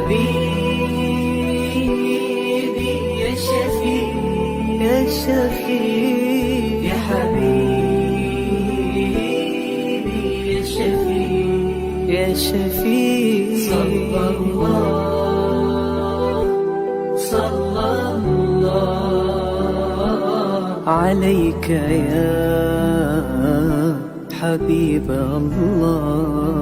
حبيبي يا شفيع يا شفيع يا حبيبي يا شفيع يا شفيع صلى الله عليك يا حبيب الله.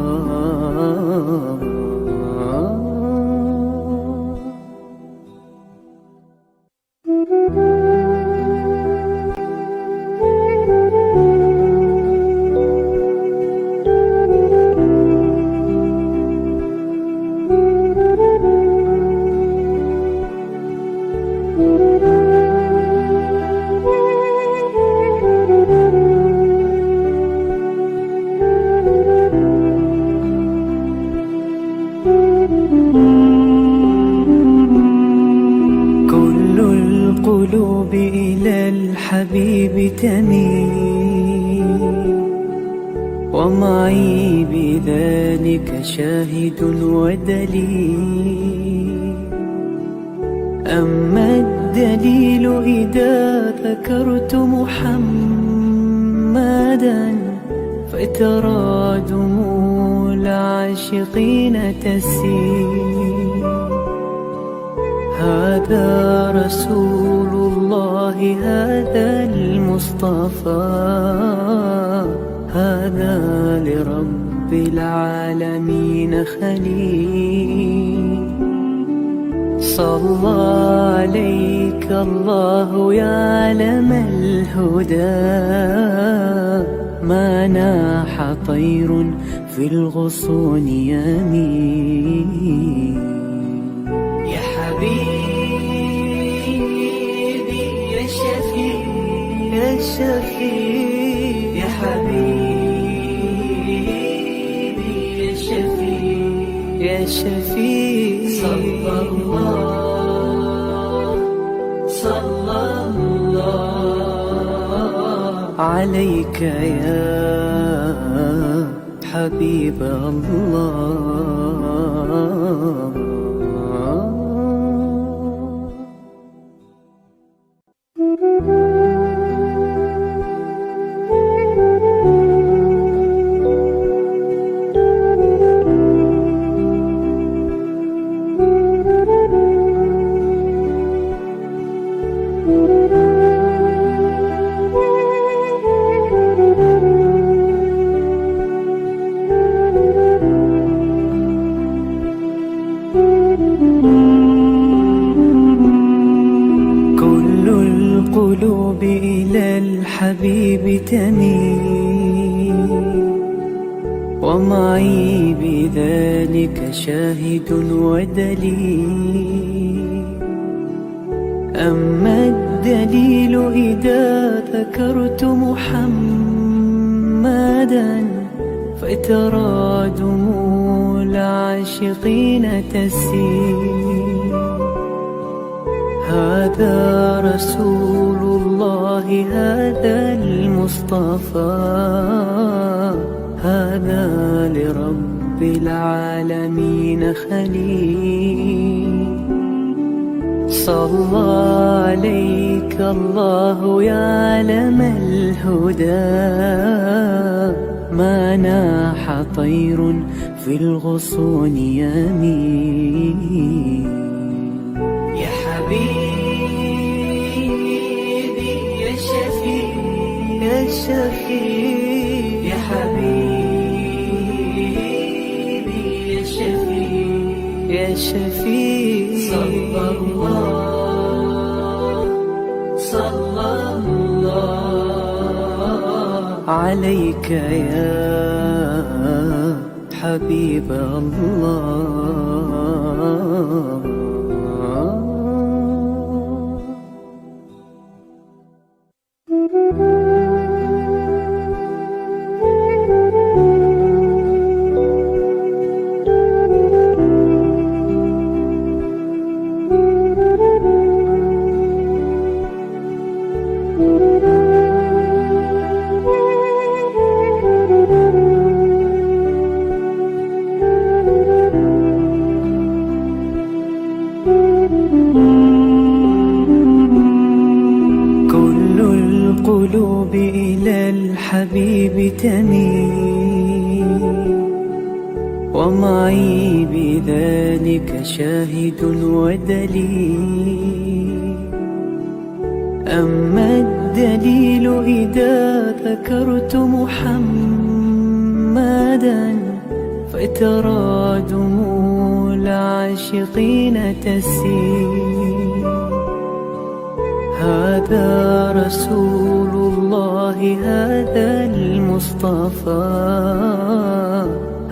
كل القلوب إلى الحبيب تميل، ومعي بذلك شاهد ودليل. أما الدليل إذا ذكرت محمدا فترى دموع العاشقين تسيل. هذا رسول الله، هذا المصطفى، هذا لرب العالمين خليل. صلى عليك الله يا علم الهدى، ما ناح طير في الغصون يمين. يا حبيبي يا شفيع يا شفيع يا حبيبي يا شفيع يا شفيع صلى الله عليك يا حبيب الله. كل القلوب إلى الحبيب تميل، ومعي بذلك شاهد ودليل. أما الدليل إذا ذكرت محمدا فترى دموع العاشقين تسيل. هذا رسول الله، هذا المصطفى، هذا لرب العالمين خليل. صلى عليك الله يا علم الهدى، ما ناح طير في الغصون يمين. يا حبيبي يا شفيع يا شفيع يا حبيبي يا شفيع يا شفيع صلى الله عليك يا حبيب الله. الحبيب تميل ومعي بذلك شاهد ودليل. أما الدليل إذا ذكرت محمدا فترى دموع العاشقين تسيل. هذا رسول الله هذا المصطفى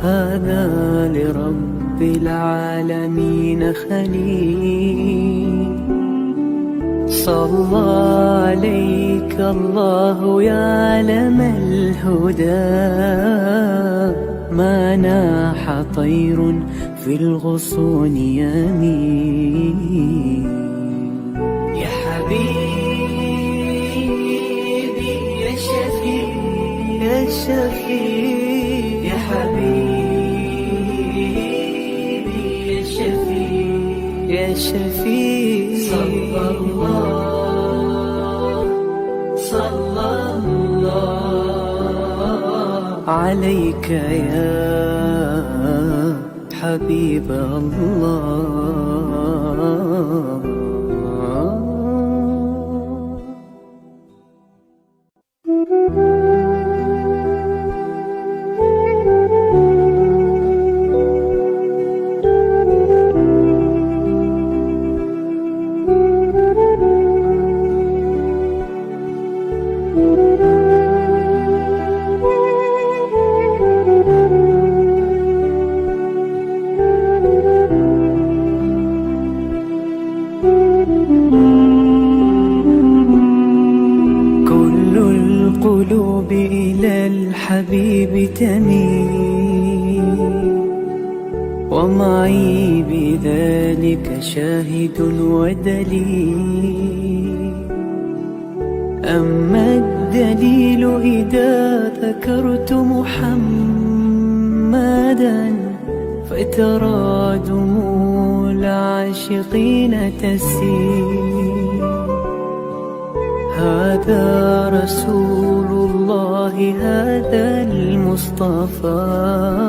هذا لرب العالمين خليل. صلى عليك الله يا علم الهدى ما ناح طير في الغصون يمين. يا حبيبي يا شفيع يا شفيع يا حبيبي يا شفيع يا شفيع صلى الله عليك يا حبيب الله. القلوب إلى الحبيب تميل ومعي بذلك شاهد ودليل. أما الدليل إذا ذكرت محمدا فترى دموع العاشقين تسيل. هذا رسول الله هذا المصطفى.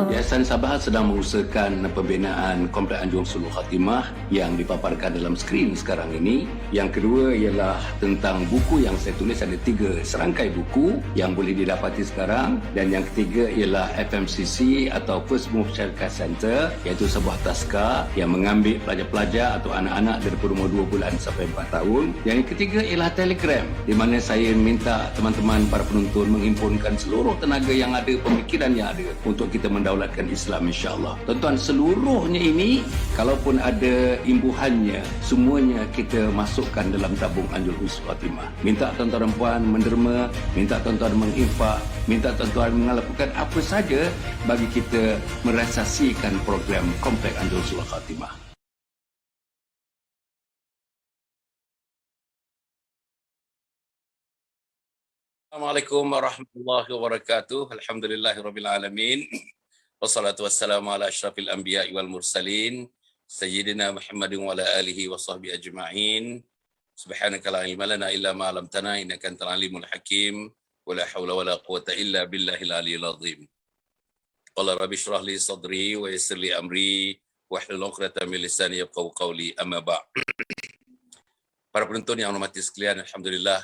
Yayasan Sabah sedang mengusahakan pembinaan Komplek Anjung Sulul Khatimah yang dipaparkan dalam skrin sekarang ini. Yang kedua ialah tentang buku yang saya tulis, ada 3 serangkai buku yang boleh didapati sekarang. Dan yang ketiga ialah FMCC atau First Move Childcare Center, iaitu sebuah taska yang mengambil pelajar-pelajar atau anak-anak daripada umur 2 bulan sampai 4 tahun. Yang ketiga ialah Telegram, di mana saya minta teman-teman para penonton menghimpunkan seluruh tenaga yang ada, pemikiran yang ada untuk kita mendaulatkan Islam, insya-Allah. Tuan-tuan, seluruhnya ini kalaupun ada imbuhannya, semuanya kita masukkan dalam tabung Anjung Sulul Khatimah. Minta tuan-tuan dan puan menderma, minta tuan-tuan menginfak, minta tuan-tuan melakukan apa saja bagi kita merealisasikan program Komplek Anjung Sulul Khatimah. Assalamualaikum warahmatullahi wabarakatuh. Alhamdulillahirabbil alamin. Wassalatu wassalamu ala asyrafil anbiya'i wal mursalin sayyidina Muhammadin wa ala alihi wa sahbihi ajma'in. Subhanaka la ilma lana illa ma 'allamtana innaka antal alimul hakim. Wa la haula wa la quwwata illa billahil aliyyil azim. Qala rabbi shrah li sadri wa yassir li amri wahlul 'uqdatam min lisani yafqahu qawli, amma ba'd. Para penonton yang hormati sekalian, alhamdulillah,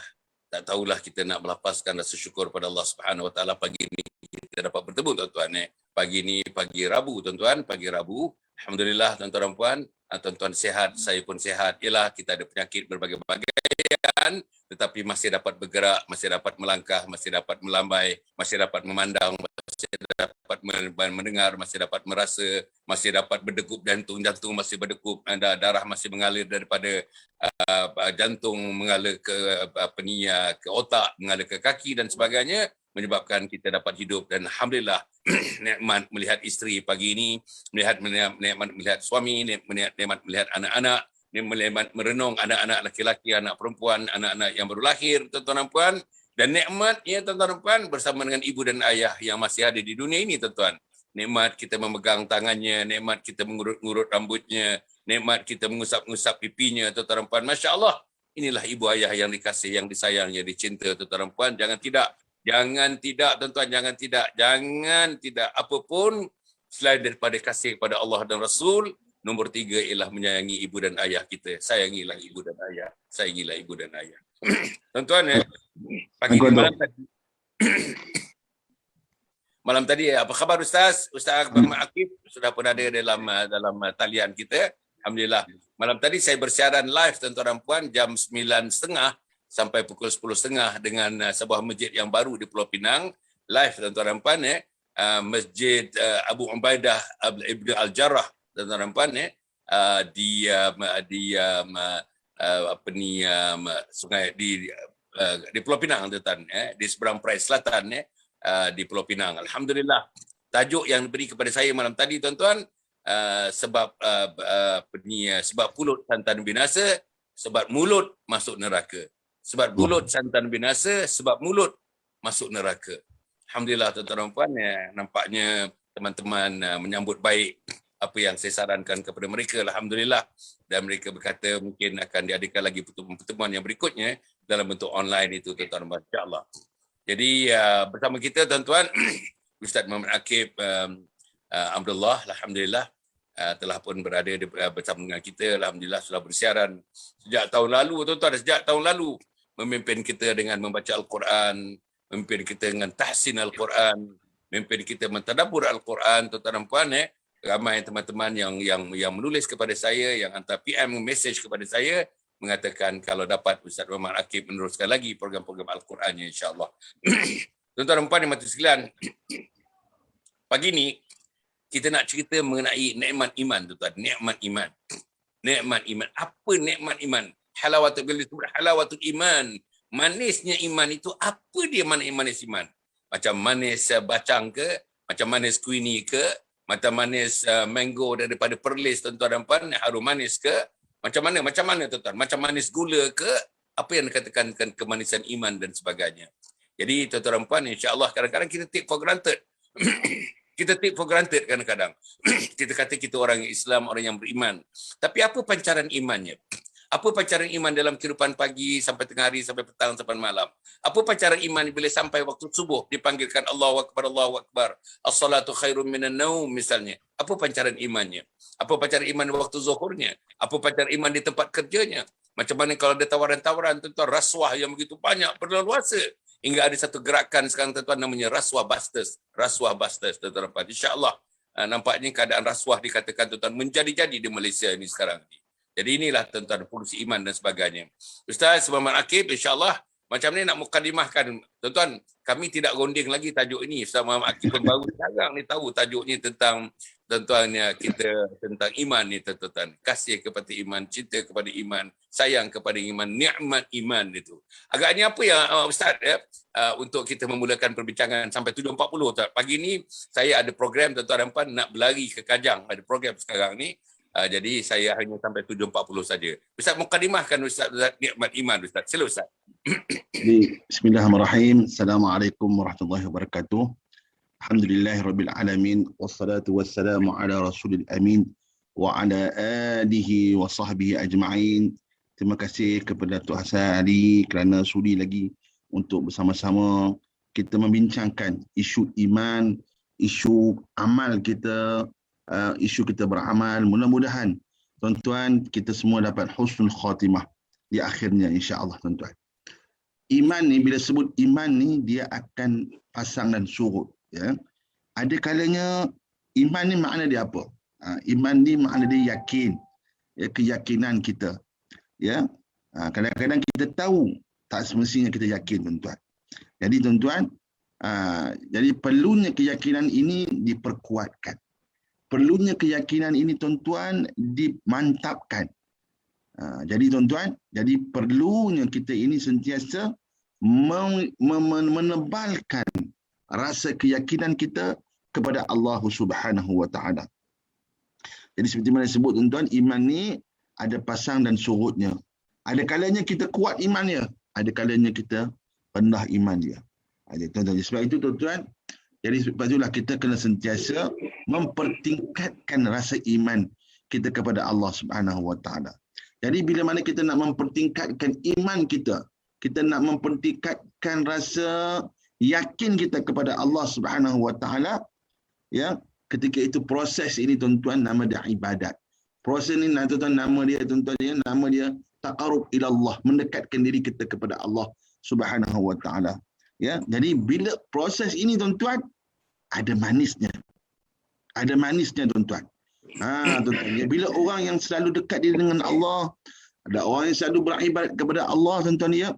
tak tahulah kita nak melapaskan rasa syukur pada Allah Subhanahu Wa Taala pagi ini kita dapat bertemu, tuan-tuan. Pagi ini pagi Rabu, tuan-tuan, pagi Rabu. Alhamdulillah, tuan-tuan dan puan, tuan-tuan sihat, saya pun sihat. Ialah kita ada penyakit berbagai-bagai, tetapi masih dapat bergerak, masih dapat melangkah, masih dapat melambai, masih dapat memandang, masih dapat mendengar, masih dapat merasa, masih dapat berdegup jantung masih berdegup, darah masih mengalir daripada jantung mengalir ke ke otak, mengalir ke kaki dan sebagainya, menyebabkan kita dapat hidup. Dan alhamdulillah, nikmat melihat isteri pagi ini, nikmat melihat suami, nikmat melihat anak-anak, nikmat merenung anak-anak laki-laki, anak perempuan, anak-anak yang baru lahir, tuan-tuan dan puan. Dan nikmat ya tuan-tuan dan puan bersama dengan ibu dan ayah yang masih ada di dunia ini, tuan-tuan. Nikmat kita memegang tangannya, nikmat kita mengurut-ngurut rambutnya, nikmat kita mengusap-ngusap pipinya, tuan-tuan dan puan. Masya Allah, inilah ibu ayah yang dikasih, yang disayang, yang dicinta, tuan-tuan dan puan. Jangan tidak, Jangan tidak, tuan-tuan, jangan tidak. Apapun selain daripada kasih kepada Allah dan Rasul, nombor 3 ialah menyayangi ibu dan ayah kita. Sayangilah ibu dan ayah. Sayangilah ibu dan ayah. Tuan-tuan, pagi ni malam tadi, apa khabar Ustaz? Ustaz Abang Akif sudah pun ada dalam talian kita. Alhamdulillah. Malam tadi saya bersiaran live, tuan-tuan dan puan, jam 9.30 sampai pukul 10.30 dengan sebuah masjid yang baru di Pulau Pinang. Live, tuan-tuan dan puan, Masjid Abu Ubaidah Ibn Al-Jarrah, tuan-tuan dan puan, di sungai di Pulau Pinang, tuan-tuan, di seberang Perai Selatan, di Pulau Pinang. Alhamdulillah. Tajuk yang diberi kepada saya malam tadi, tuan-tuan, sebab pulut santan binasa, sebab mulut masuk neraka. Sebab mulut santan binasa, sebab mulut masuk neraka. Alhamdulillah, tuan-tuan dan puan, nampaknya teman-teman menyambut baik apa yang saya sarankan kepada mereka. Alhamdulillah. Dan mereka berkata mungkin akan diadakan lagi pertemuan yang berikutnya dalam bentuk online itu, tuan-tuan dan puan, insya-Allah. Jadi bersama kita, tuan-tuan, Ustaz Muhammad Akif Abdullah, alhamdulillah, telah pun berada bersama dengan kita. Alhamdulillah, sudah bersiaran sejak tahun lalu, tuan-tuan, sejak tahun lalu memimpin kita dengan membaca Al-Quran, memimpin kita dengan tahsin Al-Quran, memimpin kita mentadabbur Al-Quran, tuan-tuan dan puan. Ramai teman-teman yang menulis kepada saya, yang hantar PM message kepada saya, mengatakan kalau dapat Ustaz Muhammad Akif meneruskan lagi program-program Al-Qurannya, insya-Allah. Tuan-tuan dan puan yang mati sekalian, pagi ni kita nak cerita mengenai nikmat iman, tuan-tuan. Nikmat iman. Nikmat iman. Apa nikmat iman? Halawatul, bila disebut halawatul iman, manisnya iman itu apa dia, manis iman? Macam manis bacang ke, macam manis kuini ke, macam manis mango daripada Perlis, tuan-tuan dan puan, harum manis ke, macam mana tuan-tuan? Macam manis gula ke, apa yang dikatakan kemanisan iman dan sebagainya. Jadi tuan-tuan dan puan, insya-Allah kadang-kadang kita take for granted. Kita take for granted kadang-kadang. Kita kata kita orang Islam, orang yang beriman. Tapi apa pancaran imannya? Apa pancaran iman dalam kehidupan pagi sampai tengah hari, sampai petang, sampai malam? Apa pancaran iman bila sampai waktu subuh dipanggilkan Allahu Akbar, Allahu Akbar, as-salatu khairum minan naum misalnya? Apa pancaran imannya? Apa pancaran iman waktu zuhurnya? Apa pancaran iman di tempat kerjanya? Macam mana kalau ada tawaran-tawaran tentang rasuah yang begitu banyak, berleluasa? Hingga ada satu gerakan sekarang, tuan-tuan, namanya rasuah busters. Rasuah busters, tuan-tuan. InsyaAllah nampaknya keadaan rasuah dikatakan, tuan-tuan, menjadi-jadi di Malaysia ini sekarang. Jadi inilah, tuan-tuan, fungsi iman dan sebagainya. Ustaz Muhammad Akif, insya-Allah macam ni nak mukadimahkan. Tuan-tuan, kami tidak gonding lagi tajuk ini. Ustaz Muhammad Akif pun baru sekarang ni tahu tajuknya tentang, tuan-tuan, kita tentang iman ni, tuan-tuan. Kasih kepada iman, cinta kepada iman, sayang kepada iman, nikmat iman itu. Agaknya apa yang Ustaz untuk kita memulakan perbincangan sampai 7.40, tuan. Pagi ni saya ada program, tuan-tuan dan puan, nak berlari ke Kajang. Ada program sekarang ni. Jadi saya hanya sampai 7.40 saja. Ustaz mukadimahkan Ustaz nikmat iman, Ustaz. Sila Ustaz. Bismillahirrahmanirrahim. Assalamualaikum warahmatullahi wabarakatuh. Alhamdulillahirabbil alamin wassalatu wassalamu ala rasulil amin wa ala alihi wa sahbihi ajma'in. Terima kasih kepada Tuan Hassan Ali kerana sudi lagi untuk bersama-sama kita membincangkan isu iman, isu amal kita, isu kita beramal. Mudah-mudahan tuan-tuan kita semua dapat husnul khatimah di akhirnya, insya-Allah, tuan-tuan. Iman ni, bila sebut iman ni, dia akan pasang dan surut, ya. Ada kalanya iman ni makna dia apa? Iman ni makna dia yakin, ya, keyakinan kita, ya. Kadang-kadang kita tahu, tak semestinya kita yakin, tuan-tuan. Jadi tuan-tuan, jadi perlunya keyakinan ini diperkuatkan. Perlunya keyakinan ini, tuan-tuan, dimantapkan. Jadi tuan-tuan, jadi perlunya kita ini sentiasa menebalkan rasa keyakinan kita kepada Allah Subhanahu wa taala. Jadi seperti mana disebut, tuan-tuan, iman ni ada pasang dan surutnya. Ada kalanya kita kuat imannya, ada kalanya kita rendah iman dia. Jadi tuan-tuan, sebab itu tuan-tuan, jadi sebab itulah kita kena sentiasa mempertingkatkan rasa iman kita kepada Allah Subhanahu wa taala. Jadi bila mana kita nak mempertingkatkan iman kita, kita nak mempertingkatkan rasa yakin kita kepada Allah Subhanahu wa taala, ya, ketika itu proses ini tuan-tuan nama dia ibadat. Proses ini tuan-tuan nama dia tuan-tuan nama dia taqarrub ila Allah, mendekatkan diri kita kepada Allah Subhanahu wa taala. Ya, jadi bila proses ini tuan-tuan ada manisnya. Ada manisnya tuan-tuan. Tuan-tuan, ya, bila orang yang selalu dekat diri dengan Allah, ada orang yang selalu beribadat kepada Allah tuan-tuan, ya,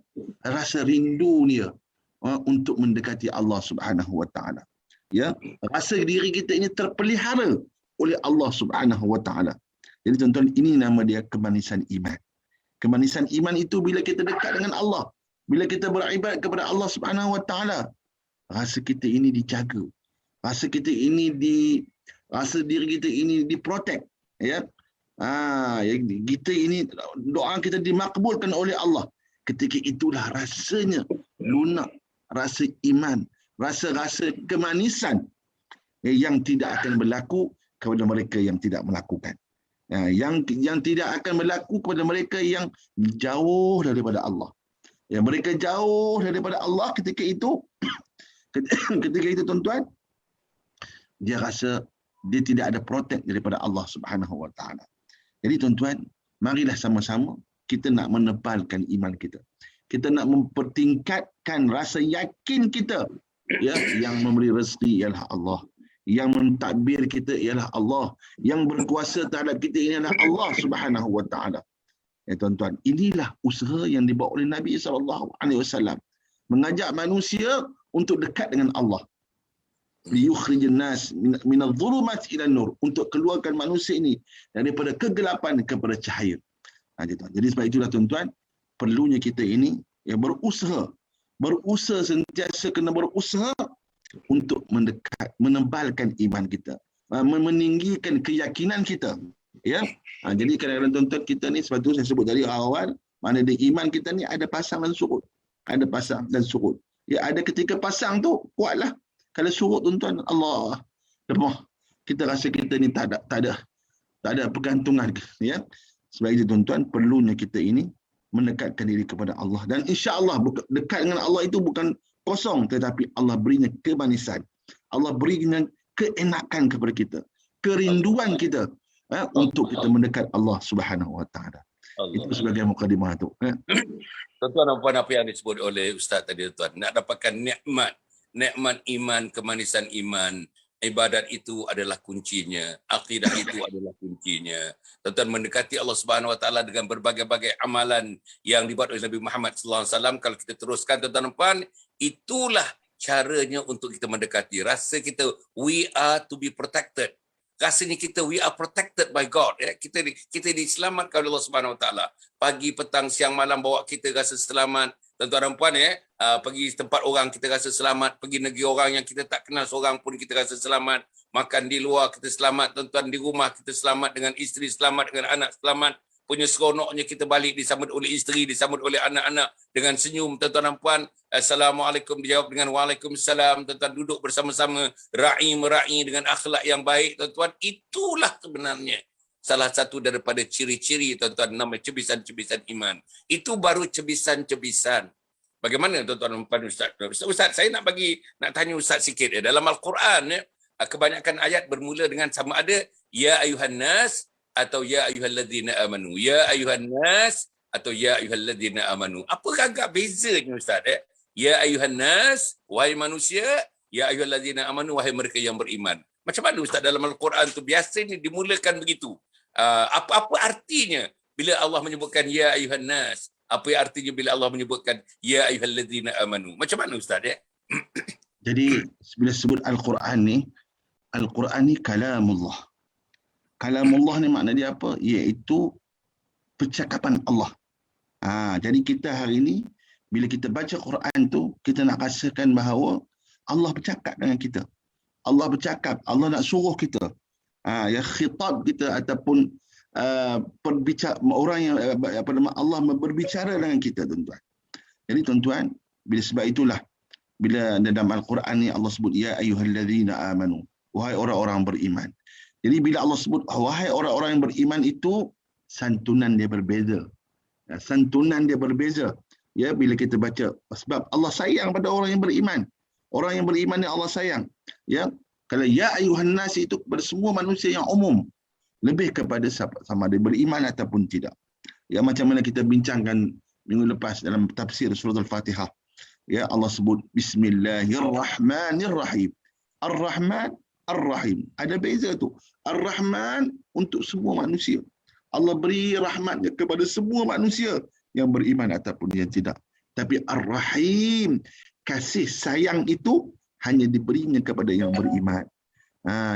rasa rindu dia untuk mendekati Allah Subhanahu wa taala. Ya, rasa diri kita ini terpelihara oleh Allah Subhanahu wa taala. Jadi tuan-tuan, ini nama dia kemanisan iman. Kemanisan iman itu bila kita dekat dengan Allah, bila kita beribadat kepada Allah Subhanahu wa taala, rasa kita ini dijaga. Rasa kita ini rasa diri kita ini diprotect, ya. Kita ini doa kita dimakbulkan oleh Allah. Ketika itulah rasanya lunak, rasa iman, rasa-rasa kemanisan yang tidak akan berlaku kepada mereka yang tidak melakukan. Yang tidak akan berlaku kepada mereka yang jauh daripada Allah. Yang mereka jauh daripada Allah ketika itu, ketika itu tuan-tuan, dia rasa dia tidak ada protect daripada Allah Subhanahu wa taala. Jadi tuan-tuan, marilah sama-sama kita nak menebalkan iman kita. Kita nak mempertingkatkan rasa yakin kita, ya, yang memberi rezeki ialah Allah, yang mentadbir kita ialah Allah, yang berkuasa terhadap kita ialah Allah Subhanahu wa taala. Ya tuan-tuan, inilah usaha yang dibawa oleh Nabi SAW, mengajak manusia untuk dekat dengan Allah. Liyukhrijan nas minadh dhulumat ila nur, untuk keluarkan manusia ini daripada kegelapan kepada cahaya. Jadi sebab itulah tuan-tuan, perlunya kita ini ya berusaha sentiasa kena berusaha untuk menebalkan iman kita, meninggikan keyakinan kita, ya. Jadi kadang-kadang tuan-tuan kita ni, sebab tu saya sebut dari awal, mana dia iman kita ni ada pasang dan surut. Ada pasang dan surut. Ya, ada ketika pasang tu kuatlah. Kalau surut tuan-tuan, Allah, lemah. Kita rasa kita ni tak ada pergantungan, ya. Sebab itu tuan-tuan, perlunya kita ini mendekatkan diri kepada Allah, dan insya-Allah dekat dengan Allah itu bukan kosong, tetapi Allah berinya kemanisan. Allah berinya keenakan kepada kita, kerinduan kita untuk kita mendekat Allah Subhanahu wa taala. Itu sebagai mukadimah tu. Tuan-tuan dan puan, apa yang disebut oleh Ustaz tadi tuan, nak dapatkan nikmat iman, kemanisan iman, ibadat itu adalah kuncinya, akidah itu adalah kuncinya. Tuan-tuan, mendekati Allah Subhanahu wa taala dengan berbagai-bagai amalan yang dibuat oleh Nabi Muhammad sallallahu alaihi wasallam, kalau kita teruskan tuan-tuan dan puan, itulah caranya untuk kita mendekati. Rasa kita we are to be protected. Rasanya kita we are protected by God, ya. Kita diselamatkan oleh Allah Subhanahu wa taala. Pagi, petang, siang, malam bawa kita rasa selamat. Tuan-tuan dan puan, ya, pergi tempat orang kita rasa selamat, pergi negeri orang yang kita tak kenal seorang pun kita rasa selamat, makan di luar kita selamat, tuan-tuan, di rumah kita selamat, dengan isteri selamat, dengan anak selamat, punya seronoknya kita balik disambut oleh isteri, disambut oleh anak-anak dengan senyum, tuan-tuan dan puan. Assalamualaikum dijawab dengan waalaikumsalam, tuan-tuan, duduk bersama-sama, ra'i dengan akhlak yang baik, tuan-tuan. Itulah sebenarnya salah satu daripada ciri-ciri, tuan-tuan, nama cebisan-cebisan iman. Itu baru cebisan-cebisan. Bagaimana tuan-tuan dan puan Ustaz? Ustaz, saya nak tanya Ustaz sikit, ya. Dalam Al-Quran, ya, kebanyakan ayat bermula dengan sama ada ya ayuhan nas atau ya ayyuhalladzina amanu. Ya ayyuhan nas atau ya ayyuhalladzina amanu. Apakah agak bezanya Ustaz? Ya ayyuhan nas, wahai manusia, ya ayyuhalladzina amanu, wahai mereka yang beriman. Macam mana Ustaz dalam Al-Quran tu biasanya dimulakan begitu? Apa artinya bila Allah menyebutkan ya ayyuhan nas? Apa artinya bila Allah menyebutkan ya ayyuhalladzina amanu? Macam mana Ustaz, ya? Jadi bila sebut Al-Quran ni kalamullah. Kalamullah ni makna dia apa? Iaitu percakapan Allah. Jadi kita hari ini bila kita baca Quran tu, kita nak rasakan bahawa Allah bercakap dengan kita. Allah bercakap, Allah nak suruh kita. Ya, khitab kita ataupun orang yang Allah berbicara dengan kita, tuan-tuan. Jadi tuan-tuan, bila sebab itulah bila dalam Al-Quran ni Allah sebut ya ayyuhalladzina amanu, wahai orang-orang beriman. Jadi bila Allah sebut wahai orang-orang yang beriman, itu santunan dia berbeza. Santunan dia berbeza. Ya, bila kita baca, sebab Allah sayang pada orang yang beriman. Orang yang beriman ni Allah sayang. Ya, kalau ya ayuhan nas itu kepada semua manusia yang umum, lebih kepada sama ada beriman ataupun tidak. Ya, macam mana kita bincangkan minggu lepas dalam tafsir surah Al-Fatihah. Ya, Allah sebut Bismillahirrahmanirrahim. Ar-Rahman, Ar-Rahim. Ada beza tu. Ar-Rahman untuk semua manusia. Allah beri rahmatnya kepada semua manusia yang beriman ataupun yang tidak. Tapi Ar-Rahim, kasih sayang itu hanya diberinya kepada yang beriman.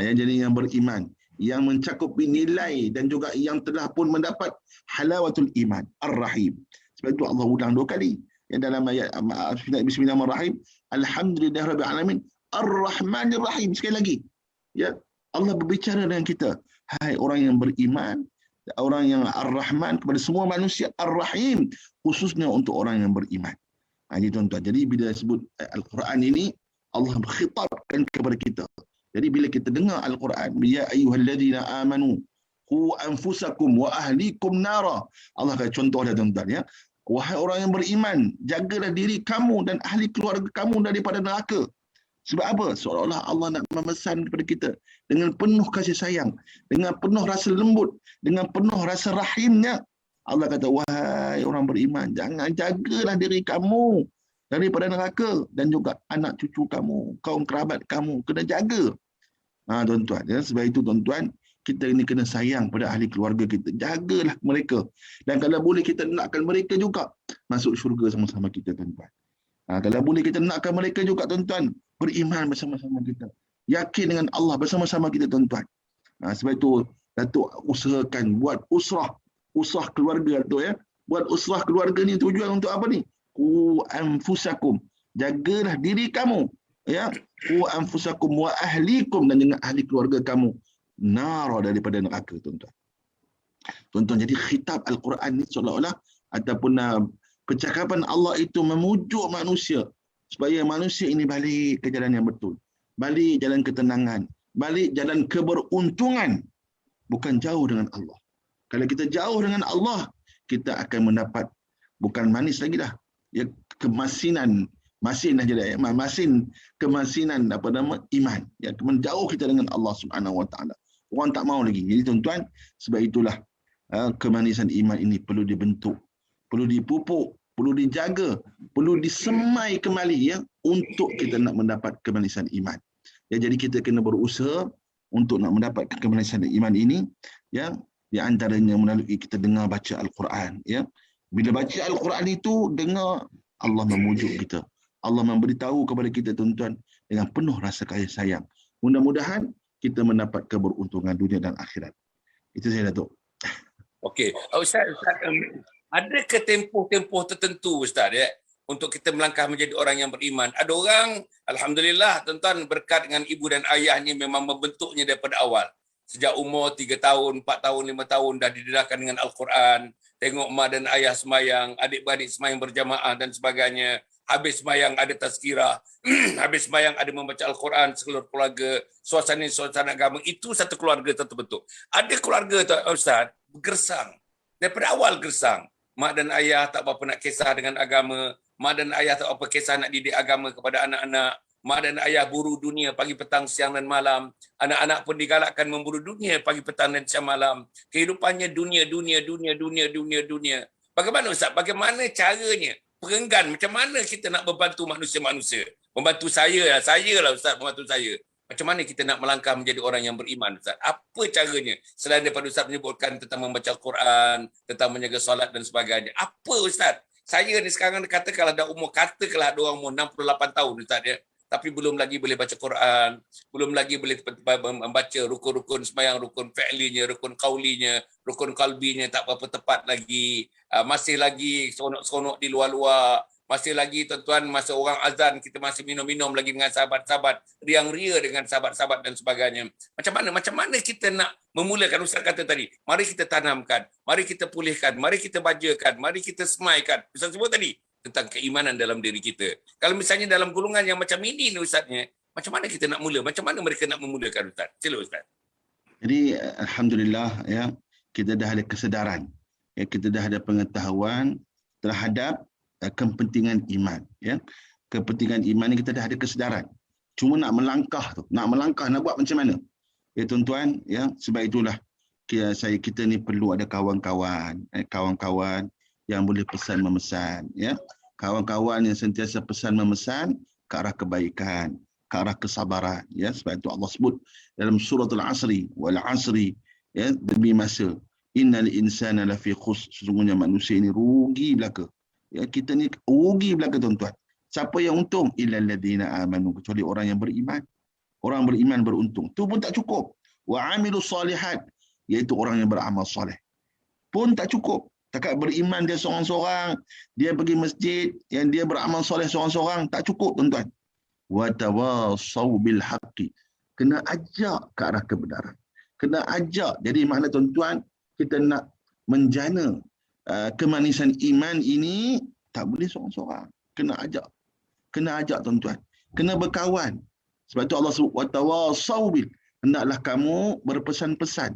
Yang jadi yang beriman, yang mencakupi nilai dan juga yang telah pun mendapat halawatul iman. Ar-Rahim. Sebab itu Allah ulang 2 kali. Yang dalam ayat Bismillahirrahmanirrahim, Alhamdulillahirabbil alamin, Ar-Rahmanirrahim. Sekali lagi. Ya, Allah berbicara dengan kita. Hai orang yang beriman, orang yang Ar-Rahman kepada semua manusia, Ar-Rahim khususnya untuk orang yang beriman. Ini tuan-tuan. Jadi bila sebut Al-Quran ini, Allah berkhitabkan kepada kita. Jadi bila kita dengar Al-Quran, ya ayyuhalladzina amanu qu anfusakum wa ahlikum nara. Allah kata contoh dah tuan-tuan ya. Wahai orang yang beriman, jagalah diri kamu dan ahli keluarga kamu daripada neraka. Sebab apa? Seolah-olah Allah nak memesan kepada kita dengan penuh kasih sayang, dengan penuh rasa lembut, dengan penuh rasa rahimnya. Allah kata, wahai orang beriman, jangan jagalah diri kamu daripada neraka dan juga anak cucu kamu, kaum kerabat kamu, kena jaga. Tuan-tuan, ya, sebab itu tuan-tuan, kita ini kena sayang pada ahli keluarga kita. Jagalah mereka. Dan kalau boleh kita nakkan mereka juga masuk syurga sama-sama kita, tuan-tuan. Kalau boleh kita nakkan mereka juga, tuan-tuan, beriman bersama-sama kita. Yakin dengan Allah bersama-sama kita, tuan-tuan. Sebab itu, Datuk usahakan buat usrah keluarga tu ya. Buat usrah keluarga ni tujuan untuk apa ni? Qu anfusakum. Jagalah diri kamu. Ya. Qu anfusakum wa ahlikum, dan dengan ahli keluarga kamu. Nara, daripada neraka, tuan-tuan. Tuan-tuan, jadi khitab Al-Quran ni seolah-olah ataupun percakapan Allah itu memujuk manusia supaya manusia ini balik ke jalan yang betul. Balik jalan ketenangan. Balik jalan keberuntungan. Bukan jauh dengan Allah. Kalau kita jauh dengan Allah, kita akan mendapat bukan manis lagi dah. Ya, kemasinan. Masin dah jadi. Kemasinan iman. Ya, menjauh kita dengan Allah Subhanahu Wa Taala. Orang tak mau lagi. Jadi tuan-tuan, sebab itulah kemanisan iman ini perlu dibentuk, perlu dipupuk, perlu dijaga, perlu disemai kembali ya untuk kita nak mendapat kemanisan iman. Ya, jadi kita kena berusaha untuk nak mendapat kemanisan iman ini ya, di antaranya melalui kita dengar baca Al-Quran ya. Bila baca Al-Quran itu, dengar Allah memujuk kita. Allah memberitahu kepada kita, tuan-tuan, dengan penuh rasa kasih sayang. Mudah-mudahan kita mendapat keberuntungan dunia dan akhirat. Itu saya, Datuk. Okey. Ustaz, ada ke tempoh-tempoh tertentu, Ustaz, ya, untuk kita melangkah menjadi orang yang beriman? Ada orang, alhamdulillah, tuan-tuan, berkat dengan ibu dan ayahnya memang membentuknya daripada awal. Sejak umur 3 tahun, 4 tahun, 5 tahun dah didedahkan dengan Al-Quran. Tengok mak dan ayah semayang, adik-beradik semayang berjamaah dan sebagainya. Habis semayang ada tazkirah, habis semayang ada membaca Al-Quran, seluruh keluarga, suasana agama. Itu satu keluarga terbentuk. Ada keluarga, Ustaz, gersang. Daripada awal gersang. Mak dan ayah tak berapa nak kisah dengan agama. Mak dan ayah tak berapa kisah nak didik agama kepada anak-anak. Mak dan ayah buru dunia pagi, petang, siang dan malam. Anak-anak pun digalakkan memburu dunia pagi, petang dan siang malam. Kehidupannya dunia. Bagaimana, Ustaz? Bagaimana caranya? Perenggan, macam mana kita nak membantu manusia-manusia? Membantu saya lah Ustaz, membantu saya. Macam mana kita nak melangkah menjadi orang yang beriman, Ustaz? Apa caranya? Selain daripada Ustaz menyebutkan tentang membaca Al-Quran, tentang menjaga solat dan sebagainya. Apa, Ustaz? Saya ni sekarang katakanlah ada umur, ada orang umur 68 tahun, Ustaz ya. Tapi belum lagi boleh baca Quran, belum lagi boleh membaca rukun-rukun sembahyang, rukun fi'linya, rukun qaulinya, rukun qalbinya tak berapa tepat lagi. Masih lagi seronok-seronok di luar-luar. Masih lagi, tuan-tuan, masa orang azan kita masih minum-minum lagi dengan sahabat-sahabat, riang-ria dengan sahabat-sahabat dan sebagainya. Macam mana kita nak memulakan? Ustaz kata tadi, mari kita tanamkan, mari kita pulihkan, mari kita bajakan, mari kita semaikan. Ustaz sebut tadi tentang keimanan dalam diri kita. Kalau misalnya dalam golongan yang macam ini ni, Ustaznya, macam mana kita nak mula? Macam mana mereka nak memulakan, Ustaz? Sila, Ustaz. Jadi alhamdulillah ya, kita dah ada kesedaran. Ya, kita dah ada pengetahuan terhadap kepentingan iman ya. kepentingan iman ni kita dah ada kesedaran. Cuma nak melangkah tu, nak buat macam mana? Ya tuan-tuan, ya, sebab itulah kita ni perlu ada kawan-kawan yang boleh pesan memesan, ya. Kawan-kawan yang sentiasa pesan memesan ke arah kebaikan, ke arah kesabaran, ya. Sebab itu Allah sebut dalam surah Al-Asri, wal asri, ya, demi masa, innal insana lafi khusr, sesungguhnya manusia ini rugi belaka. Ya, kita ni rugi belaka tuan-tuan. Siapa yang untung? Illal ladzina amanu, kecuali orang yang beriman. Orang beriman beruntung. Tu pun tak cukup. Wa amilus solihat, iaitu orang yang beramal soleh. Pun tak cukup. Takat beriman dia seorang-seorang, dia pergi masjid, yang dia beramal soleh seorang-seorang, tak cukup tuan-tuan. Wa tawassaw bil haqqi. Kena ajak ke arah kebenaran. Kena ajak. Jadi makna tuan-tuan, kita nak menjana kemanisan iman ini, tak boleh seorang-seorang. Kena ajak. Kena ajak tuan-tuan. Kena berkawan. Sebab tu Allah sebut, wa tawassaw bil. Hendaklah kamu berpesan-pesan.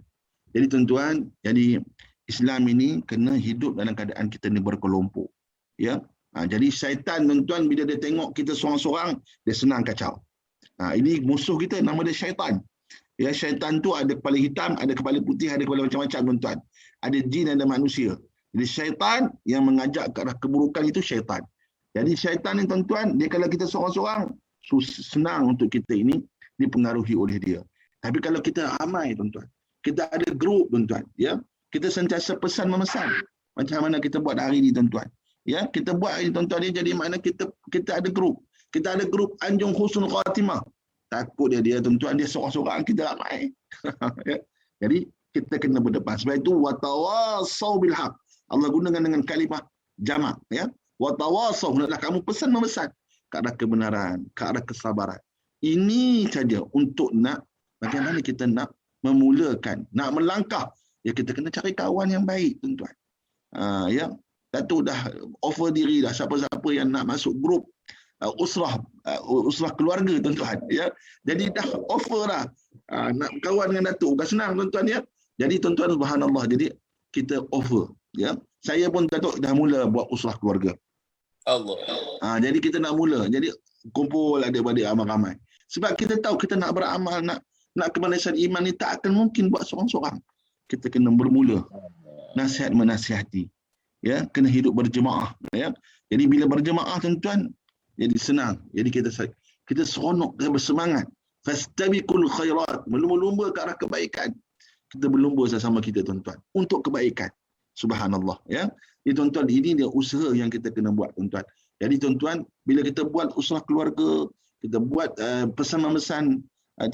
Jadi tuan-tuan, jadi Islam ini kena hidup dalam keadaan kita ni berkelompok. Ya. Jadi syaitan tuan-tuan, bila dia tengok kita seorang-seorang, dia senang kacau. Ini musuh kita, nama dia syaitan. Ya, syaitan tu ada kepala hitam, ada kepala putih, ada kepala macam-macam tuan-tuan. Ada jin, ada manusia. Jadi syaitan yang mengajak ke arah keburukan itu syaitan. Jadi syaitan ni tuan-tuan, dia kalau kita seorang-seorang, senang untuk kita ini dipengaruhi oleh dia. Tapi kalau kita ramai tuan-tuan, kita ada grup tuan-tuan, ya, kita sentiasa pesan memesan. Macam mana kita buat hari ni tuan-tuan? Ya, kita buat hari ni tuan-tuan, dia jadi mana kita ada grup. Kita ada grup Anjung Husnul Khatimah. Takut dia tuan-tuan, dia seorang-seorang, kita ramai. Ya. Jadi kita kena berdepan. Sebab itu watawassaw bil haq. Allah gunakan dengan kalimah jamak, ya. Watawassaw, hendaklah kamu pesan memesan ke arah kebenaran, ke arah kesabaran. Ini saja untuk nak bagaimana kita nak memulakan, nak melangkah. Ya, kita kena cari kawan yang baik tuan-tuan. Ya, Datuk dah offer diri dah, siapa-siapa yang nak masuk grup usrah keluarga tuan-tuan, ya. Jadi dah offer dah nak kawan dengan Datuk, bukan senang tuan-tuan, ya. Jadi tuan-tuan, subhanallah, jadi kita offer, ya. Saya pun Datuk dah mula buat usrah keluarga. Allah. Jadi kita nak mula, jadi kumpul adik-adik ramai-ramai. Sebab kita tahu kita nak beramal, nak kemanisan iman ni tak akan mungkin buat seorang-seorang. Kita kena bermula. Nasihat menasihati. Ya, kena hidup berjemaah, ya. Jadi bila berjemaah tuan-tuan, jadi senang. Jadi kita seronok, kita bersemangat. Fastabiqul khairat, berlumba-lumba ke arah kebaikan. Kita berlumba sama kita tuan-tuan untuk kebaikan. Subhanallah, ya. Jadi tuan-tuan, ini dia usaha yang kita kena buat tuan-tuan. Jadi tuan-tuan, bila kita buat usrah keluarga, kita buat pesan memesan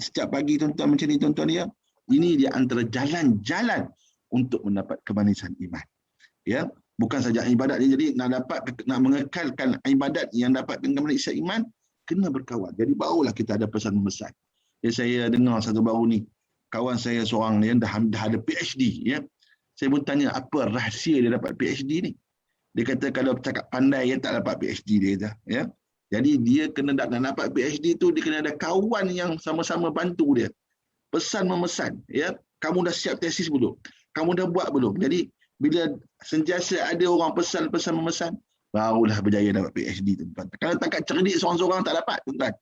setiap pagi tuan-tuan macam ni tuan-tuan, ya. Ini dia antara jalan-jalan untuk mendapat kemanisan iman. Ya, bukan saja ibadat dia, jadi nak mengekalkan ibadat yang dapatkan kemanisan iman, kena berkawan. Jadi barulah kita ada pesan memesan. Ya, saya dengar satu baru ni, kawan saya seorang yang dah ada PhD, ya. Saya pun tanya apa rahsia dia dapat PhD ni. Dia kata kalau cakap pandai, dia tak dapat PhD dia kata, ya. Jadi dia kena nak dapat PhD tu, dia kena ada kawan yang sama-sama bantu dia. Pesan memesan, ya. Kamu dah siap tesis belum? Kamu dah buat belum? Jadi bila sentiasa ada orang pesan-pesan memesan, barulah berjaya dapat PhD tuan-tuan. Kalau takat cerdik seorang-seorang tak dapat tuan-tuan.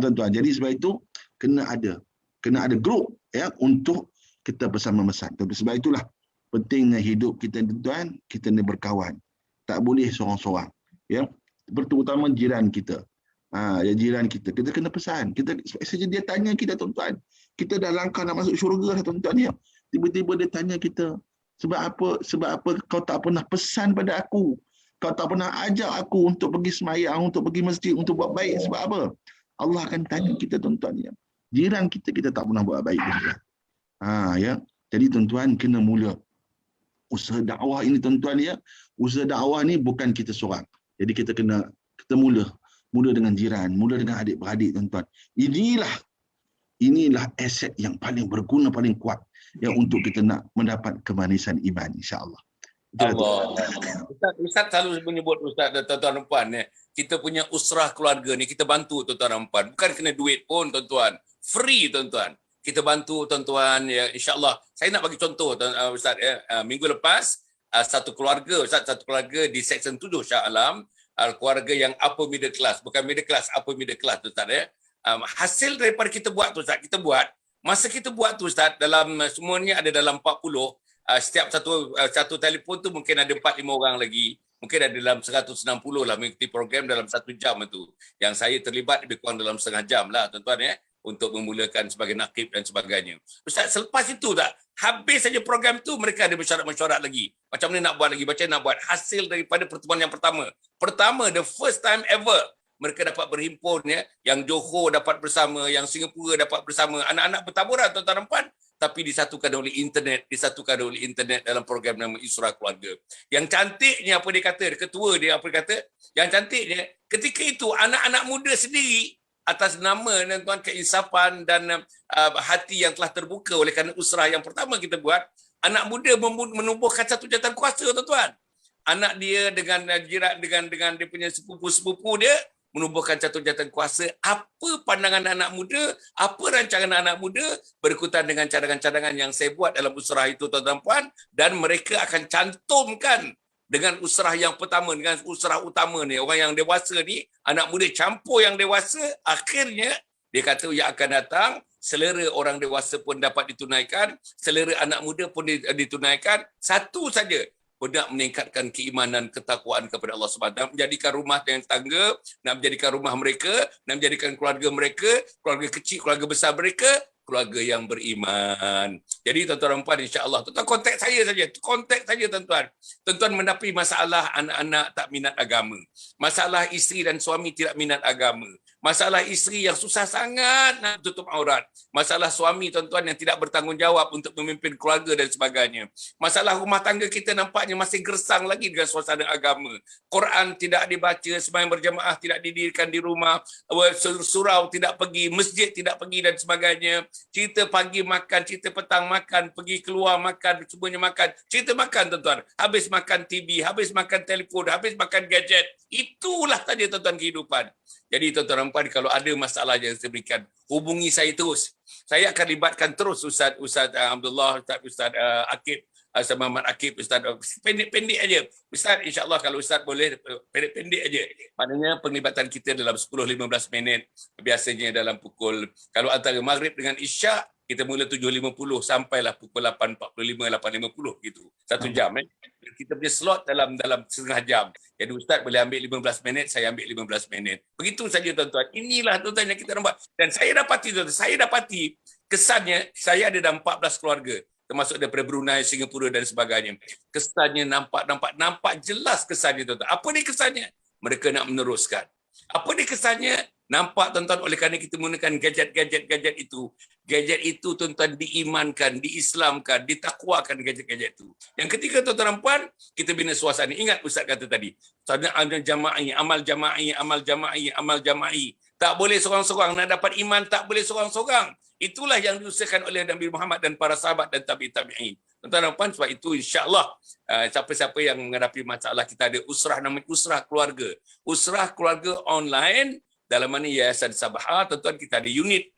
Tuan-tuan. Jadi sebab itu kena ada grup, ya, untuk kita pesan memesan. Sebab itulah pentingnya hidup kita tuan-tuan, kita ni berkawan. Tak boleh seorang-seorang, ya. Terutama jiran kita. Ya, jiran kita kena pesan. Kita saja dia tanya kita tuan-tuan. Kita dah langkah nak masuk syurga dah tuan-tuan, ya. Tiba-tiba dia tanya kita, sebab apa kau tak pernah pesan pada aku? Kau tak pernah ajak aku untuk pergi semayang, untuk pergi masjid, untuk buat baik. Sebab apa? Allah akan tanya kita tuan-tuan, ya. Jiran kita tak pernah buat baik tuan-tuan. Ya. Jadi tuan-tuan kena mula usaha dakwah ini tuan-tuan, ya. Usaha dakwah ni bukan kita seorang. Jadi kita mula dengan jiran, mula dengan adik-beradik tuan-tuan. Inilah aset yang paling berguna, paling kuat, ya, untuk kita nak mendapat kemanisan iman, insya-Allah. Allah. Ustaz selalu menyebut, Ustaz dan tuan-tuan dan puan, kita punya usrah keluarga ni kita bantu tuan-tuan dan puan. Bukan kena duit pun tuan-tuan. Free tuan-tuan. Kita bantu tuan-tuan, ya, insya-Allah. Saya nak bagi contoh Ustaz, ya. Minggu lepas satu keluarga di Seksyen 7 Shah Alam, keluarga yang upper middle class, bukan middle class, upper middle class tu Ustaz ya. Hasil daripada kita buat tu Ustaz, masa kita buat tu Ustaz, dalam semuanya ada dalam 40, setiap satu telefon tu mungkin ada 4-5 orang lagi. Mungkin ada dalam 160 lah mengikuti program dalam 1 jam itu. Yang saya terlibat lebih kurang dalam setengah jam lah tuan-tuan ya, untuk memulakan sebagai nakib dan sebagainya. Ustaz, selepas itu tak, habis saja program tu mereka ada mesyuarat lagi. Macam mana nak buat lagi, macam mana nak buat hasil daripada pertemuan yang pertama. Pertama, the first time ever mereka dapat berhimpun ya, yang Johor dapat bersama, yang Singapura dapat bersama, anak-anak bertaburan tuan-tuan dan puan, tapi disatukan oleh internet dalam program nama Isra Keluarga. Yang cantiknya apa dia kata, ketua dia apa dia kata, yang cantiknya ketika itu anak-anak muda sendiri atas nama tuan keinsafan dan hati yang telah terbuka oleh kerana usrah yang pertama kita buat, anak muda menubuhkan satu jawatan kuasa tuan-tuan. Anak dia dengan jiran dengan dia punya sepupu-sepupu dia menubuhkan satu jawatan kuasa. Apa pandangan anak muda, apa rancangan anak muda berikutan dengan cadangan-cadangan yang saya buat dalam usrah itu tuan-tuan puan, dan mereka akan cantumkan dengan usrah yang pertama, dengan usrah utama ni, orang yang dewasa ni, anak muda campur yang dewasa, akhirnya dia kata yang akan datang, selera orang dewasa pun dapat ditunaikan, selera anak muda pun ditunaikan, satu saja, hendak meningkatkan keimanan, ketakwaan kepada Allah SWT, menjadikan rumah dan tangga, nak menjadikan rumah mereka, nak menjadikan keluarga mereka, keluarga kecil, keluarga besar mereka, keluarga yang beriman. Jadi tuan-tuan dan puan, insya-Allah, tuan-tuan kontak saya saja, tuan-tuan. Tuan-tuan mendapat masalah anak-anak tak minat agama, masalah isteri dan suami tidak minat agama, masalah isteri yang susah sangat nak tutup aurat, masalah suami tuan-tuan yang tidak bertanggungjawab untuk memimpin keluarga dan sebagainya, masalah rumah tangga kita nampaknya masih gersang lagi dengan suasana agama, Quran tidak dibaca, sembahyang berjamaah tidak didirikan di rumah, surau tidak pergi, masjid tidak pergi dan sebagainya, cerita pagi makan, cerita petang makan, pergi keluar makan, semuanya makan, cerita makan tuan-tuan, habis makan TV, habis makan telefon, habis makan gadget, itulah saja tuan-tuan kehidupan. Jadi tuan-tuan dan puan, kalau ada masalah yang saya berikan, hubungi saya terus. Saya akan libatkan terus Ustaz Abdullah, Ustaz Akib, Ustaz Muhammad Akib, Ustaz pendek-pendek aja. Ustaz, insya-Allah kalau Ustaz boleh pendek-pendek aja. Maknanya penglibatan kita dalam 10-15 minit. Biasanya dalam pukul, kalau antara maghrib dengan isyak, kita mula 7.50 sampailah pukul 8.45, 8.50 gitu. 1 jam kita punya slot dalam setengah jam. Jadi Ustaz boleh ambil 15 minit, saya ambil 15 minit. Begitu saja tuan-tuan. Inilah tuan-tuan yang kita nampak. Dan saya dapati kesannya, saya ada dalam 14 keluarga, termasuk daripada Brunei, Singapura dan sebagainya. Kesannya nampak jelas kesannya tuan-tuan. Apa ni kesannya? Mereka nak meneruskan. Apa ni kesannya? Nampak tuan-tuan, oleh kerana kita menggunakan gadget itu. Gadget itu tuan-tuan diimankan, diislamkan, ditakwakan gadget-gadget itu. Yang ketiga tuan-tuan dan puan, kita bina suasana. Ingat Ustaz kata tadi, amal jama'i. Tak boleh seorang-seorang, nak dapat iman tak boleh seorang-seorang. Itulah yang diusahakan oleh Nabi Muhammad dan para sahabat dan tabi'in. Tuan-tuan dan puan, sebab itu insya-Allah siapa-siapa yang menghadapi masalah, kita ada usrah, namanya usrah keluarga. Usrah keluarga online. Dalam mana Yayasan Sabah, tuan-tuan, kita ada unit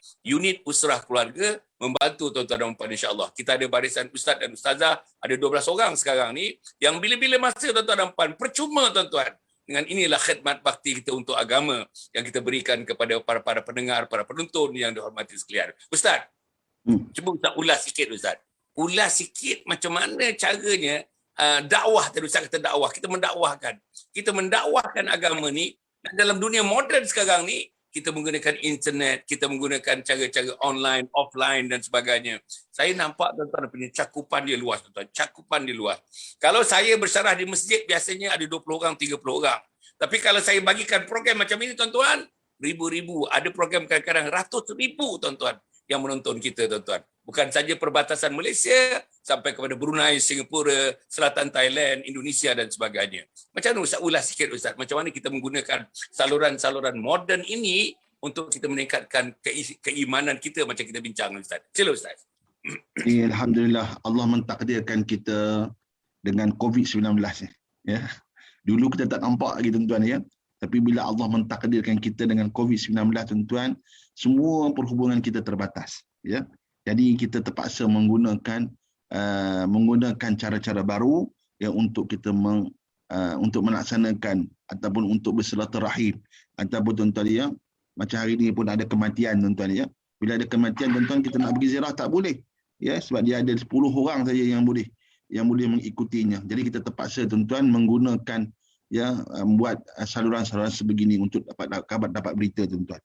usrah keluarga membantu tuan-tuan dan puan, insya-Allah. Kita ada barisan ustaz dan ustazah, ada 12 orang sekarang ni, yang bila-bila masa tuan-tuan dan puan, percuma tuan-tuan. Dengan inilah khidmat bakti kita untuk agama yang kita berikan kepada para pendengar, para penonton yang dihormati sekalian. Ustaz, cuba Ustaz ulas sikit Ustaz. Ulas sikit macam mana caranya dakwah, tadi Ustaz kata dakwah, kita mendakwahkan agama ni. Dalam dunia moden sekarang ni, kita menggunakan internet, kita menggunakan cara-cara online, offline dan sebagainya. Saya nampak tuan-tuan punya cakupan dia luas, tuan-tuan. Cakupan dia luas. Kalau saya bersyarah di masjid, biasanya ada 20 orang, 30 orang. Tapi kalau saya bagikan program macam ini, tuan-tuan, ribu-ribu. Ada program kadang-kadang ratus ribu, tuan-tuan, yang menonton kita, tuan-tuan. Bukan saja perbatasan Malaysia, sampai kepada Brunei, Singapura, Selatan Thailand, Indonesia dan sebagainya. Macam mana Ustaz ulas sikit Ustaz, macam mana kita menggunakan saluran-saluran moden ini untuk kita meningkatkan keimanan kita macam kita bincang Ustaz. Sila Ustaz. Alhamdulillah, Allah mentakdirkan kita dengan COVID-19 ni. Ya. Dulu kita tak nampak lagi tuan-tuan ya. Tapi bila Allah mentakdirkan kita dengan COVID-19 tuan-tuan, semua perhubungan kita terbatas. Ya. Jadi kita terpaksa menggunakan cara-cara baru yang untuk kita untuk melaksanakan ataupun untuk bersilaturahim ataupun tuan-tuan ya, macam hari ni pun ada kematian tuan-tuan ya. Bila ada kematian tuan-tuan, kita nak pergi ziarah tak boleh. Ya, sebab dia ada 10 orang saja yang boleh mengikutinya. Jadi kita terpaksa tuan-tuan menggunakan ya, buat saluran-saluran sebegini untuk dapat berita tuan-tuan.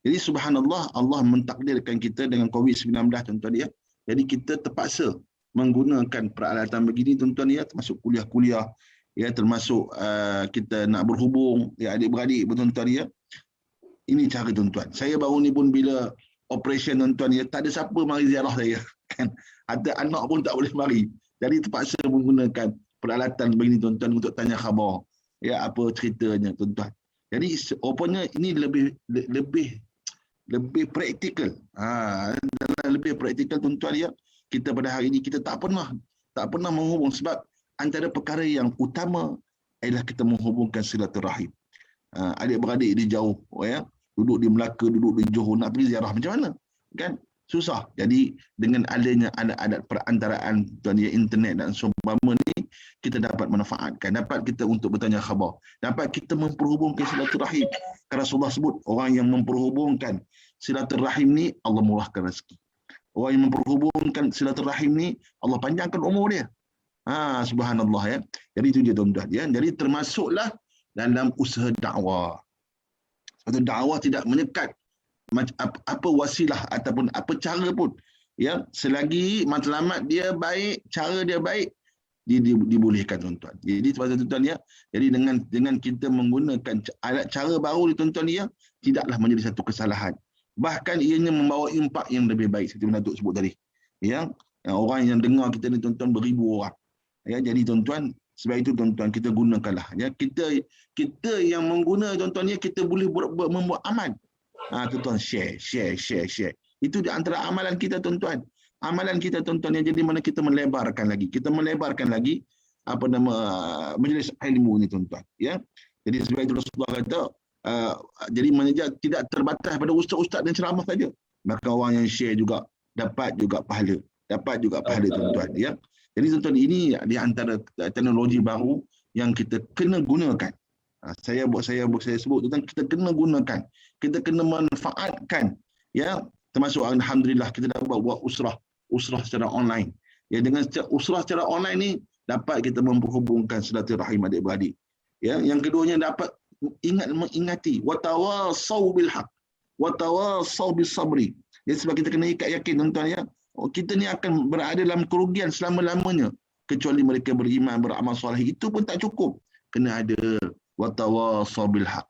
Jadi subhanallah, Allah mentakdirkan kita dengan COVID-19 tuan-tuan ya. Jadi kita terpaksa menggunakan peralatan begini tuan-tuan ya, termasuk kuliah-kuliah ya, termasuk kita nak berhubung ya adik-beradik tuan-tuan ya. Ini cara tuan-tuan. Saya baru ni pun bila operation tuan-tuan ya, tak ada siapa mari ziarah saya kan. Ada anak pun tak boleh mari. Jadi terpaksa menggunakan peralatan begini tuan-tuan untuk tanya khabar. Ya, apa ceritanya tuan-tuan. Jadi rupanya ini lebih praktikal. Lebih praktikal tuan-tuan ya. Kita pada hari ini kita tak pernah menghubung, sebab antara perkara yang utama adalah kita menghubungkan silaturahim. Adik-beradik dia jauh ya. Duduk di Melaka, duduk di Johor, nak pergi ziarah macam mana? Kan? Susah. Jadi dengan adanya adat perantaraan tuan ya, internet dan seumpama ni, kita dapat manfaatkan, dapat kita untuk bertanya khabar, dapat kita memperhubungkan silaturahim. Kerana Rasulullah sebut, orang yang memperhubungkan silaturahim ni, Allah murahkan rezeki. Orang yang memperhubungkan silaturahim ni, Allah panjangkan umur dia. Subhanallah ya. Jadi itu dia tuan-tuan ya. Jadi termasuklah dalam usaha dakwah. Atau dakwah tidak menyekat apa wasilah ataupun apa cara pun ya, selagi matlamat dia baik, cara dia baik, dibolehkan tuan-tuan. Jadi tuan-tuan ya, jadi dengan kita menggunakan alat cara baru ni tuan-tuan ya, tidaklah menjadi satu kesalahan. Bahkan ianya membawa impak yang lebih baik seperti Datuk sebut tadi. Ya, orang yang dengar kita ni tuan-tuan beribu orang. Ya, jadi tuan-tuan, sebab itu tuan-tuan kita gunakanlah ya, kita yang mengguna tuan-tuan ya, kita boleh membuat amal. Tuan-tuan share. Itu di antara amalan kita tuan-tuan. Amalan kita tuan-tuan yang jadi mana kita melebarkan lagi apa nama majlis ilmu ni tuan-tuan ya. Jadi sebab itu Rasulullah kata jadi mana tidak terbatas pada ustaz-ustaz dan ceramah saja. Maka orang yang share juga dapat juga pahala tuan-tuan ya. Jadi tuan-tuan, ini di antara teknologi baru yang kita kena gunakan. Saya sebut tuan-tuan, kita kena gunakan, kita kena manfaatkan ya. Termasuk alhamdulillah kita dapat buat usrah secara online. Ya, dengan usrah secara online ni dapat kita memperhubungkan silaturahim adik-beradik. Ya, yang keduanya dapat mengingati watawasau bil haq, watawasau bis sabri. Ya, sebab kita kena yakin tuan-tuan ya, kita ni akan berada dalam kerugian selama-lamanya kecuali mereka beriman, beramal soleh. Itu pun tak cukup. Kena ada watawasau bil haq,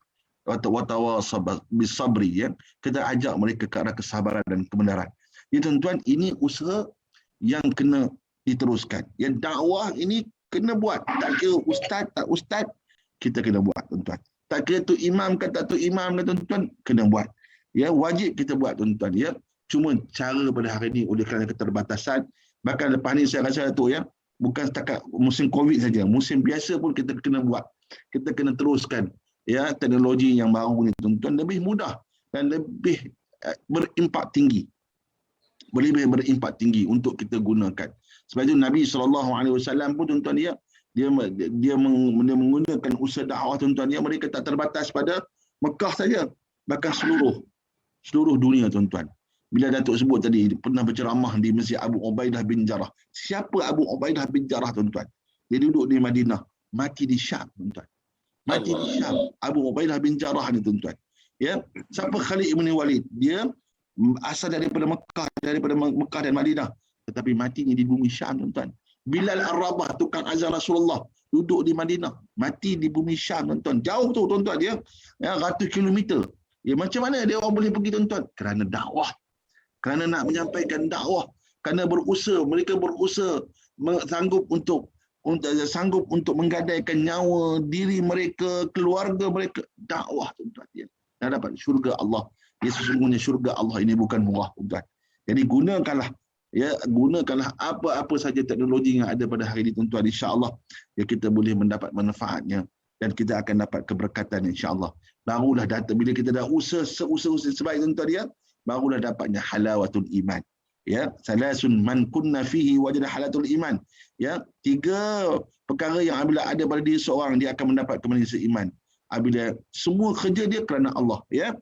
watawasau bis sabri ya. Kita ajak mereka ke arah kesabaran dan kebenaran. Ya tuan-tuan, ini usaha yang kena diteruskan. Yang dakwah ini kena buat. Tak kira ustaz, tak ustaz, kita kena buat tuan-tuan. Tak kira tu imam ke tak tu imam ke tuan-tuan, kena buat. Ya, wajib kita buat tuan-tuan ya. Cuma cara pada hari ini oleh kerana keterbatasan, bahkan lepas ni saya rasa tu ya, bukan setakat musim COVID saja, musim biasa pun kita kena buat. Kita kena teruskan ya, teknologi yang baru ni tuan-tuan lebih mudah dan lebih berimpak tinggi. Lebih berimpak tinggi untuk kita gunakan. Sebab itu Nabi SAW pun tuan-tuan ya, dia menggunakan usaha dakwah tuan-tuan ya, mereka tak terbatas pada Mekah saja, bahkan seluruh dunia tuan-tuan. Bila Datuk sebut tadi, pernah berceramah di Masjid Abu Ubaidah bin Jarrah. Siapa Abu Ubaidah bin Jarrah tuan-tuan? Dia duduk di Madinah, mati di Syam tuan-tuan. Mati di Syam. Abu Ubaidah bin Jarrah ni tuan-tuan. Ya, siapa Khalid ibn Walid? Dia asal daripada Mekah dan Madinah, tetapi matinya di bumi Syam tuan-tuan. Bilal Ar-Rabah, tukang azan Rasulullah, duduk di Madinah, mati di bumi Syam tuan-tuan. Jauh tu tuan-tuan dia, ya, ratus kilometer. Ya, macam mana dia orang boleh pergi tuan-tuan? Kerana dakwah. Kerana nak menyampaikan dakwah, kerana mereka berusaha sanggup untuk menggadaikan nyawa diri mereka, keluarga mereka, dakwah tuan-tuan ya. Dan dapat syurga Allah. Ya, sesungguhnya syurga Allah ini bukan murah tuan-tuan. Jadi gunakanlah apa-apa saja teknologi yang ada pada hari ini tuan-tuan, insya-Allah ya, kita boleh mendapat manfaatnya dan kita akan dapat keberkatan insya-Allah. Barulah bila kita dah usaha sebaik tuan-tuan ya, barulah dapatnya halawatul iman. Ya, salasun man kunna fihi wajada halatul iman. Ya, 3 Perkara yang apabila ada pada diri seorang, dia akan mendapat kembali seiman. Apabila semua kerja dia kerana Allah, ya.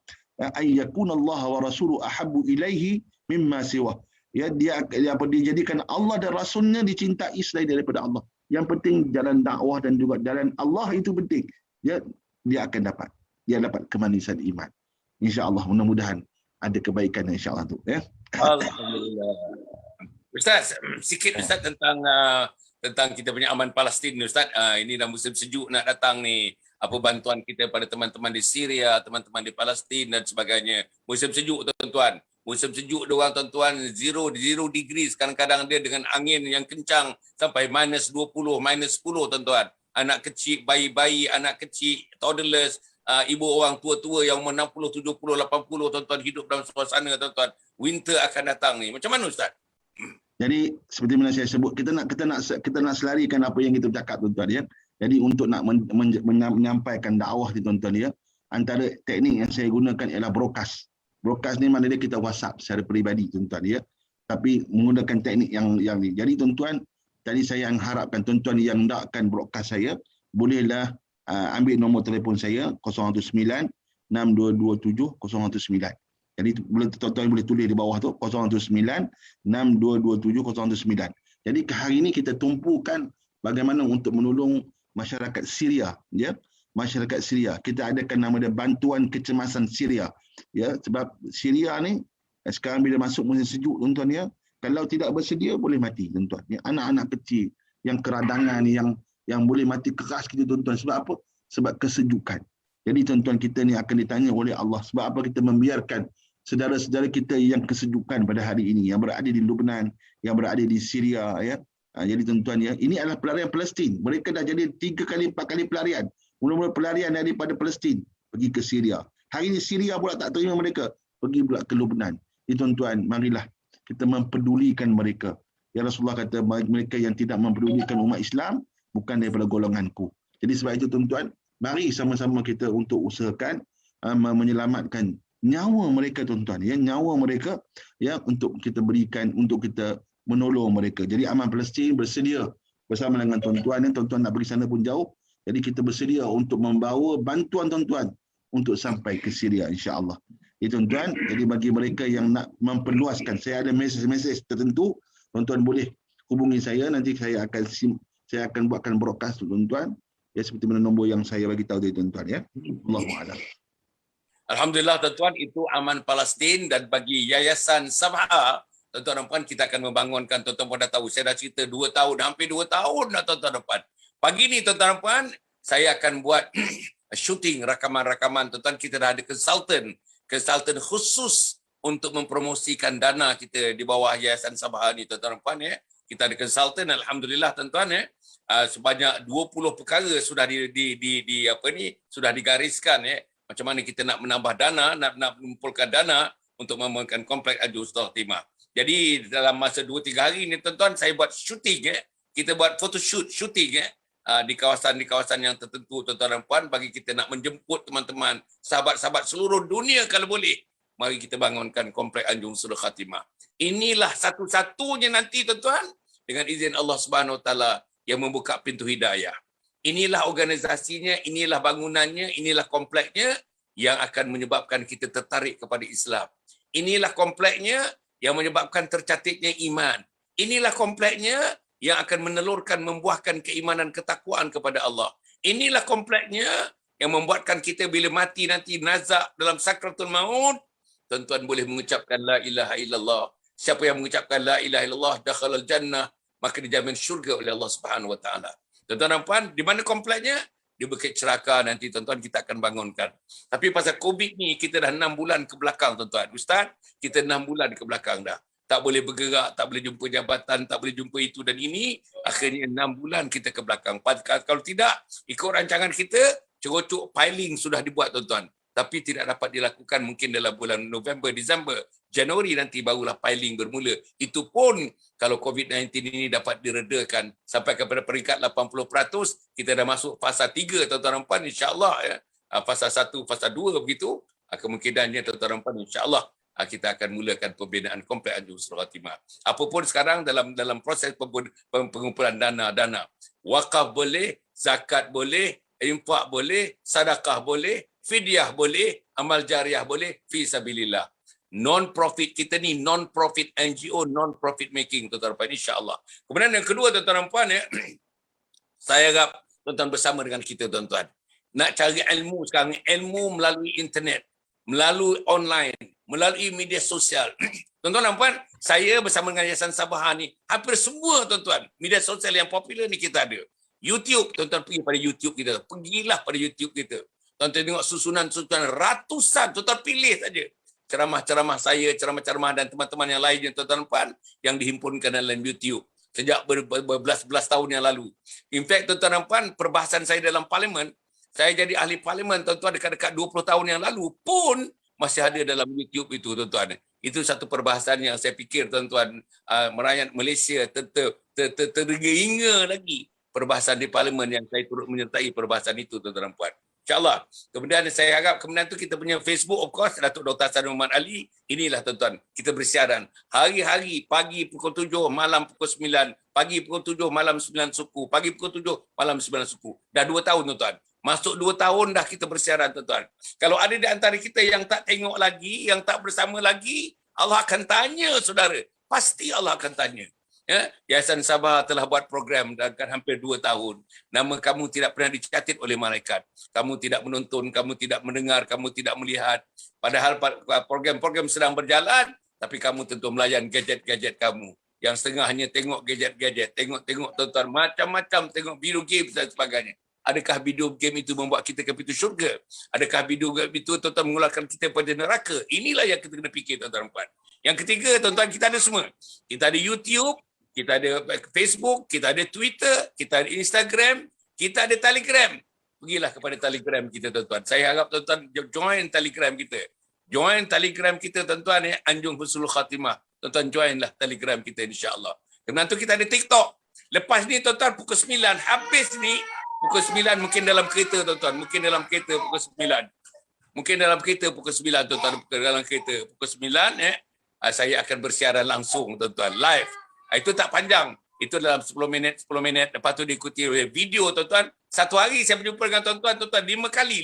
Ayyakunallaha wa rasuluhu ahabbu ilaihi mimma siwa. Ya, dia jadikan Allah dan Rasulnya dicintai selain daripada Allah. Yang penting jalan dakwah dan juga jalan Allah itu penting. Ya, dia akan dapat kemanisan iman. InsyaAllah, mudah-mudahan ada kebaikan insyaAllah tu. Ya. Alhamdulillah. Ustaz, sikit Ustaz tentang kita punya aman Palestin ni Ustaz. Ini dah musim sejuk nak datang ni. Apa bantuan kita pada teman-teman di Syria, teman-teman di Palestin dan sebagainya. Musim sejuk tuan-tuan. Musim sejuk diorang tuan-tuan, zero degrees. Kadang-kadang dia dengan angin yang kencang sampai minus 20, minus 10 tuan-tuan. Anak kecil, bayi-bayi, anak kecil, toddlers, ibu orang tua-tua yang umur 60, 70, 80 tuan-tuan hidup dalam suasana tuan-tuan. Winter akan datang ni. Macam mana Ustaz? Jadi seperti mana saya sebut, kita nak selarikan apa yang kita cakap tuan-tuan, ya. Jadi untuk nak menyampaikan dakwah ni tuan-tuan, ya, antara teknik yang saya gunakan ialah broadcast. Broadcast ni maknanya kita WhatsApp secara peribadi tuan-tuan, ya. Tapi menggunakan teknik yang ni. Jadi tuan-tuan, tadi saya harapkan tuan-tuan yang nakkan broadcast saya, bolehlah ambil nombor telefon saya 019 6227 019. Jadi tuan-tuan boleh tulis di bawah tu 019 6227 019. Jadi hari ini kita tumpukan bagaimana untuk menolong masyarakat Syria, ya. Masyarakat Syria. Kita adakan nama dia bantuan kecemasan Syria. Ya, sebab Syria ni sekarang bila masuk musim sejuk tuan-tuan, ya, kalau tidak bersedia boleh mati tuan-tuan. Ya, anak-anak kecil yang keradangan yang boleh mati keras kita tuan-tuan. Sebab apa? Sebab kesejukan. Jadi tuan-tuan, kita ni akan ditanya oleh Allah sebab apa kita membiarkan saudara-saudara kita yang kesejukan pada hari ini, yang berada di Lebanon, yang berada di Syria, ya. Jadi tuan-tuan, ya, ini adalah pelarian Palestin. Mereka dah jadi 3 kali 4 kali pelarian. Mula-mula pelarian daripada Palestin pergi ke Syria. Hari ini Syria pula tak terima mereka, pergi pula ke Lebanon. Jadi tuan-tuan, marilah kita mempedulikan mereka. Ya, Rasulullah kata mereka yang tidak mempedulikan umat Islam bukan daripada golonganku. Jadi sebab itu tuan-tuan, mari sama-sama kita untuk usahakan menyelamatkan nyawa mereka tuan-tuan, ya, nyawa mereka, ya, untuk kita berikan, untuk kita menolong mereka. Jadi Aman Palestin bersedia bersama dengan tuan-tuan, tuan-tuan nak pergi sana pun jauh. Jadi kita bersedia untuk membawa bantuan tuan-tuan untuk sampai ke Syria insya-Allah. Ya tuan-tuan, jadi bagi mereka yang nak memperluaskan, saya ada mesej-mesej tertentu, tuan-tuan boleh hubungi saya, nanti saya akan buatkan broadcast tuan-tuan. Ya, seperti mana nombor yang saya bagi tahu tadi tuan-tuan, ya. Allahu a'lam. Alhamdulillah tuan-tuan, itu Aman Palestin. Dan bagi Yayasan Sabha, tuan-tuan dan puan, kita akan membangunkan, tuan-tuan puan dah tahu, saya dah cerita 2 tahun, hampir 2 tahun dah tuan-tuan dan puan. Pagi ni tuan-tuan dan puan, saya akan buat shooting rakaman-rakaman. Tuan-tuan, kita dah ada konsultan khusus untuk mempromosikan dana kita di bawah Yayasan Sabha ni tuan-tuan dan puan, ya. Kita ada konsultan, alhamdulillah tuan-tuan, ya. Sebanyak 20 perkara sudah sudah digariskan, ya. Macam mana kita nak menambah dana, nak mengumpulkan dana untuk membangunkan kompleks Al-Juz Timah. Jadi dalam masa 2-3 hari ni tuan-tuan, saya buat shooting, ya. Kita buat photoshoot shooting, ya, di kawasan yang tertentu tuan-tuan dan puan, bagi kita nak menjemput teman-teman, sahabat-sahabat seluruh dunia kalau boleh. Mari kita bangunkan kompleks Al-Juz Timah. Inilah satu-satunya nanti tuan-tuan, dengan izin Allah Subhanahu Wa Taala, yang membuka pintu hidayah. Inilah organisasinya, inilah bangunannya, inilah kompleknya yang akan menyebabkan kita tertarik kepada Islam. Inilah kompleknya yang menyebabkan tercatitnya iman. Inilah kompleknya yang akan menelurkan, membuahkan keimanan, ketakwaan kepada Allah. Inilah kompleknya yang membuatkan kita bila mati nanti nazak dalam sakratul maut, tuan-tuan boleh mengucapkan la ilaha illallah. Siapa yang mengucapkan la ilaha illallah dakhalal jannah, maka dijamin syurga oleh Allah Subhanahu Wa Taala. Tuan-tuan dan puan, di mana kompleknya? Di Bukit Ceraka nanti tuan-tuan kita akan bangunkan. Tapi pasal COVID ni kita dah 6 bulan ke belakang tuan-tuan. Ustaz, kita 6 bulan ke belakang dah. Tak boleh bergerak, tak boleh jumpa jabatan, tak boleh jumpa itu dan ini. Akhirnya 6 bulan kita ke belakang. Kalau tidak, ikut rancangan kita, cerocok piling sudah dibuat tuan-tuan. Tapi tidak dapat dilakukan mungkin dalam bulan November, Disember, Januari nanti barulah piling bermula. Itu pun kalau COVID-19 ini dapat diredakan sampai kepada peringkat 80%, kita dah masuk fasa 3 tuan-tuan dan puan, insya-Allah, ya. Fasa 1, fasa 2 begitu, kemungkinannya tuan-tuan dan puan, insya-Allah kita akan mulakan pembinaan komplek Anjung Husnul Khatimah. Apapun sekarang dalam proses pengumpulan dana, wakaf boleh, zakat boleh, infak boleh, sedekah boleh, fidyah boleh, amal jariah boleh, fi sabilillah. Non-profit kita ni, non-profit NGO, non-profit making, tuan-tuan dan puan, insya-Allah. Kemudian yang kedua, tuan-tuan dan puan, saya harap tuan-tuan bersama dengan kita, tuan-tuan. Nak cari ilmu sekarang, ilmu melalui internet, melalui online, melalui media sosial. Tuan-tuan dan puan, saya bersama dengan Yayasan Sabaha ni, hampir semua, tuan-tuan, media sosial yang popular ni kita ada. YouTube, tuan-tuan pergi pada YouTube kita. Pergilah pada YouTube kita. Tuan-tuan tengok susunan-susunan ratusan, tuan-tuan pilih saja. Ceramah-ceramah saya, ceramah-ceramah dan teman-teman yang lainnya, tuan-tuan dan puan, yang dihimpunkan dalam YouTube sejak berbelas-belas tahun yang lalu. In fact, tuan-tuan dan puan, perbahasan saya dalam parlimen, saya jadi ahli parlimen, tuan-tuan, dekat-dekat 20 tahun yang lalu pun masih ada dalam YouTube itu, tuan-tuan. Itu satu perbahasan yang saya fikir, tuan-tuan, merakyat Malaysia tergeringa lagi perbahasan di parlimen yang saya turut menyertai perbahasan itu, tuan-tuan dan puan. InsyaAllah. Kemudian saya harap kemudian tu kita punya Facebook, of course, Datuk Dr. Hassan Muhammad Ali. Inilah, tuan-tuan, kita bersiaran. Hari-hari, pagi pukul 7, malam pukul 9. Pagi pukul 7, malam 9 suku. Pagi pukul 7, malam 9 suku. Dah 2 tahun, tuan-tuan. Masuk 2 tahun dah kita bersiaran, tuan-tuan. Kalau ada di antara kita yang tak tengok lagi, yang tak bersama lagi, Allah akan tanya, saudara. Pasti Allah akan tanya. Ya, Yayasan Sabaha telah buat program dalam hampir 2 tahun. Nama kamu tidak pernah dicatat oleh malaikat. Kamu tidak menonton, kamu tidak mendengar, kamu tidak melihat. Padahal program-program sedang berjalan, tapi kamu tentu melayan gadget-gadget kamu. Yang setengah hanya tengok gadget-gadget, tengok tuan-tuan, macam-macam, tengok video game dan sebagainya. Adakah video game itu membuat kita ke pintu syurga? Adakah video game itu, tuan-tuan, mengeluarkan kita pada neraka? Inilah yang kita kena fikir, tuan-tuan dan puan. Yang ketiga, tuan-tuan, kita ada semua. Kita ada YouTube, kita ada Facebook, kita ada Twitter, kita ada Instagram, kita ada Telegram. Pergilah kepada Telegram kita, tuan-tuan. Saya harap tuan-tuan join Telegram kita. Join Telegram kita, tuan-tuan, Anjung Husnul Khatimah. Tuan-tuan joinlah Telegram kita, insya-Allah. Kemudian tu kita ada TikTok. Lepas ni, tuan-tuan, pukul 9 habis ni, pukul 9 mungkin dalam kereta, tuan-tuan. Mungkin dalam kereta pukul 9. Mungkin dalam kereta pukul 9, tuan-tuan. Dalam kereta pukul 9, saya akan bersiaran langsung, tuan-tuan, live. Itu tak panjang. Itu dalam 10 minit. Lepas tu diikuti oleh video, tuan-tuan. Satu hari saya berjumpa dengan tuan-tuan, 5 kali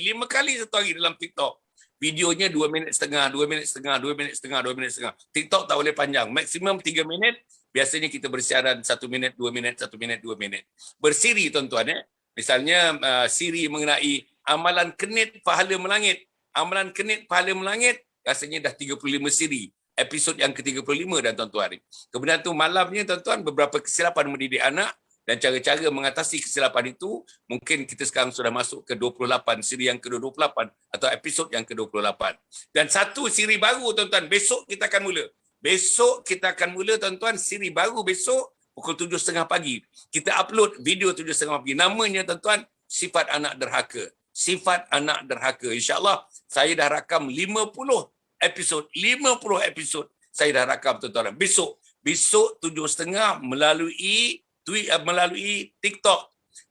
satu hari dalam TikTok. Videonya 2 minit setengah, 2 minit setengah, 2 minit setengah, 2 minit setengah. TikTok tak boleh panjang. Maksimum 3 minit. Biasanya kita bersiaran 1 minit, 2 minit, 1 minit, 2 minit. Bersiri, tuan-tuan. Misalnya siri mengenai amalan kenit pahala melangit. Amalan kenit pahala melangit, rasanya dah 35 siri. Episod yang ke-35 dan tuan-tuan. Kemudian tu malamnya, tuan-tuan, beberapa kesilapan mendidik anak dan cara-cara mengatasi kesilapan itu, mungkin kita sekarang sudah masuk ke 28, siri yang ke-28 atau episod yang ke-28. Dan satu siri baru, tuan-tuan, besok kita akan mula. Besok kita akan mula, tuan-tuan, siri baru besok pukul 7.30 pagi. Kita upload video 7.30 pagi. Namanya, tuan-tuan, Sifat Anak Derhaka. Sifat Anak Derhaka. InsyaAllah, saya dah rakam 50 episod saya dah rakam, tuan-tuan. Besok 7.30 melalui TikTok,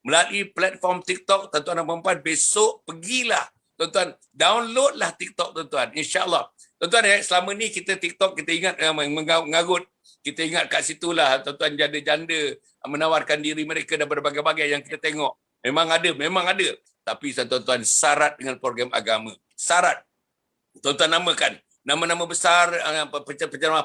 melalui platform TikTok, tuan-tuan dan puan-puan. Besok pergilah, tuan-tuan, downloadlah TikTok, tuan-tuan, insya-Allah. Tuan-tuan, selama ni kita TikTok, kita ingat mengarut, kita ingat kat situlah, tuan-tuan, janda-janda menawarkan diri mereka dan berbagai-bagai yang kita tengok. Memang ada. Tapi, tuan-tuan, syarat dengan program agama. Syarat. Tuan-tuan namakan nama-nama besar,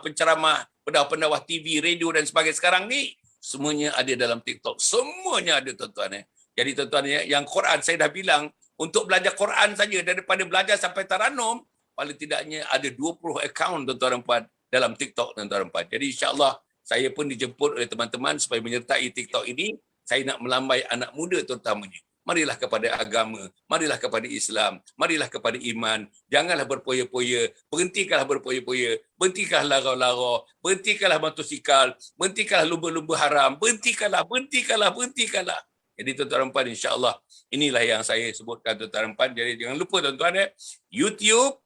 penceramah, pendakwah TV, radio dan sebagainya sekarang ni, semuanya ada dalam TikTok. Semuanya ada, tuan-tuan. Jadi, tuan-tuan, yang Quran saya dah bilang, untuk belajar Quran saja, daripada belajar sampai taranum, paling tidaknya ada 20 akaun, tuan-tuan dan puan, dalam TikTok, tuan-tuan dan puan. Jadi, insya-Allah, saya pun dijemput oleh teman-teman supaya menyertai TikTok ini. Saya nak melambai anak muda terutamanya. Marilah kepada agama, marilah kepada Islam, marilah kepada iman. Janganlah berpoya-poya, berhentikanlah berpoya-poya, berhentikanlah lara-lara, berhentikanlah motosikal, berhentikanlah lumba-lumba haram, berhentikanlah. Jadi, tuan-tuan dan puan, insya-Allah, inilah yang saya sebutkan, tuan-tuan dan puan. Jadi, jangan lupa, tuan-tuan, YouTube,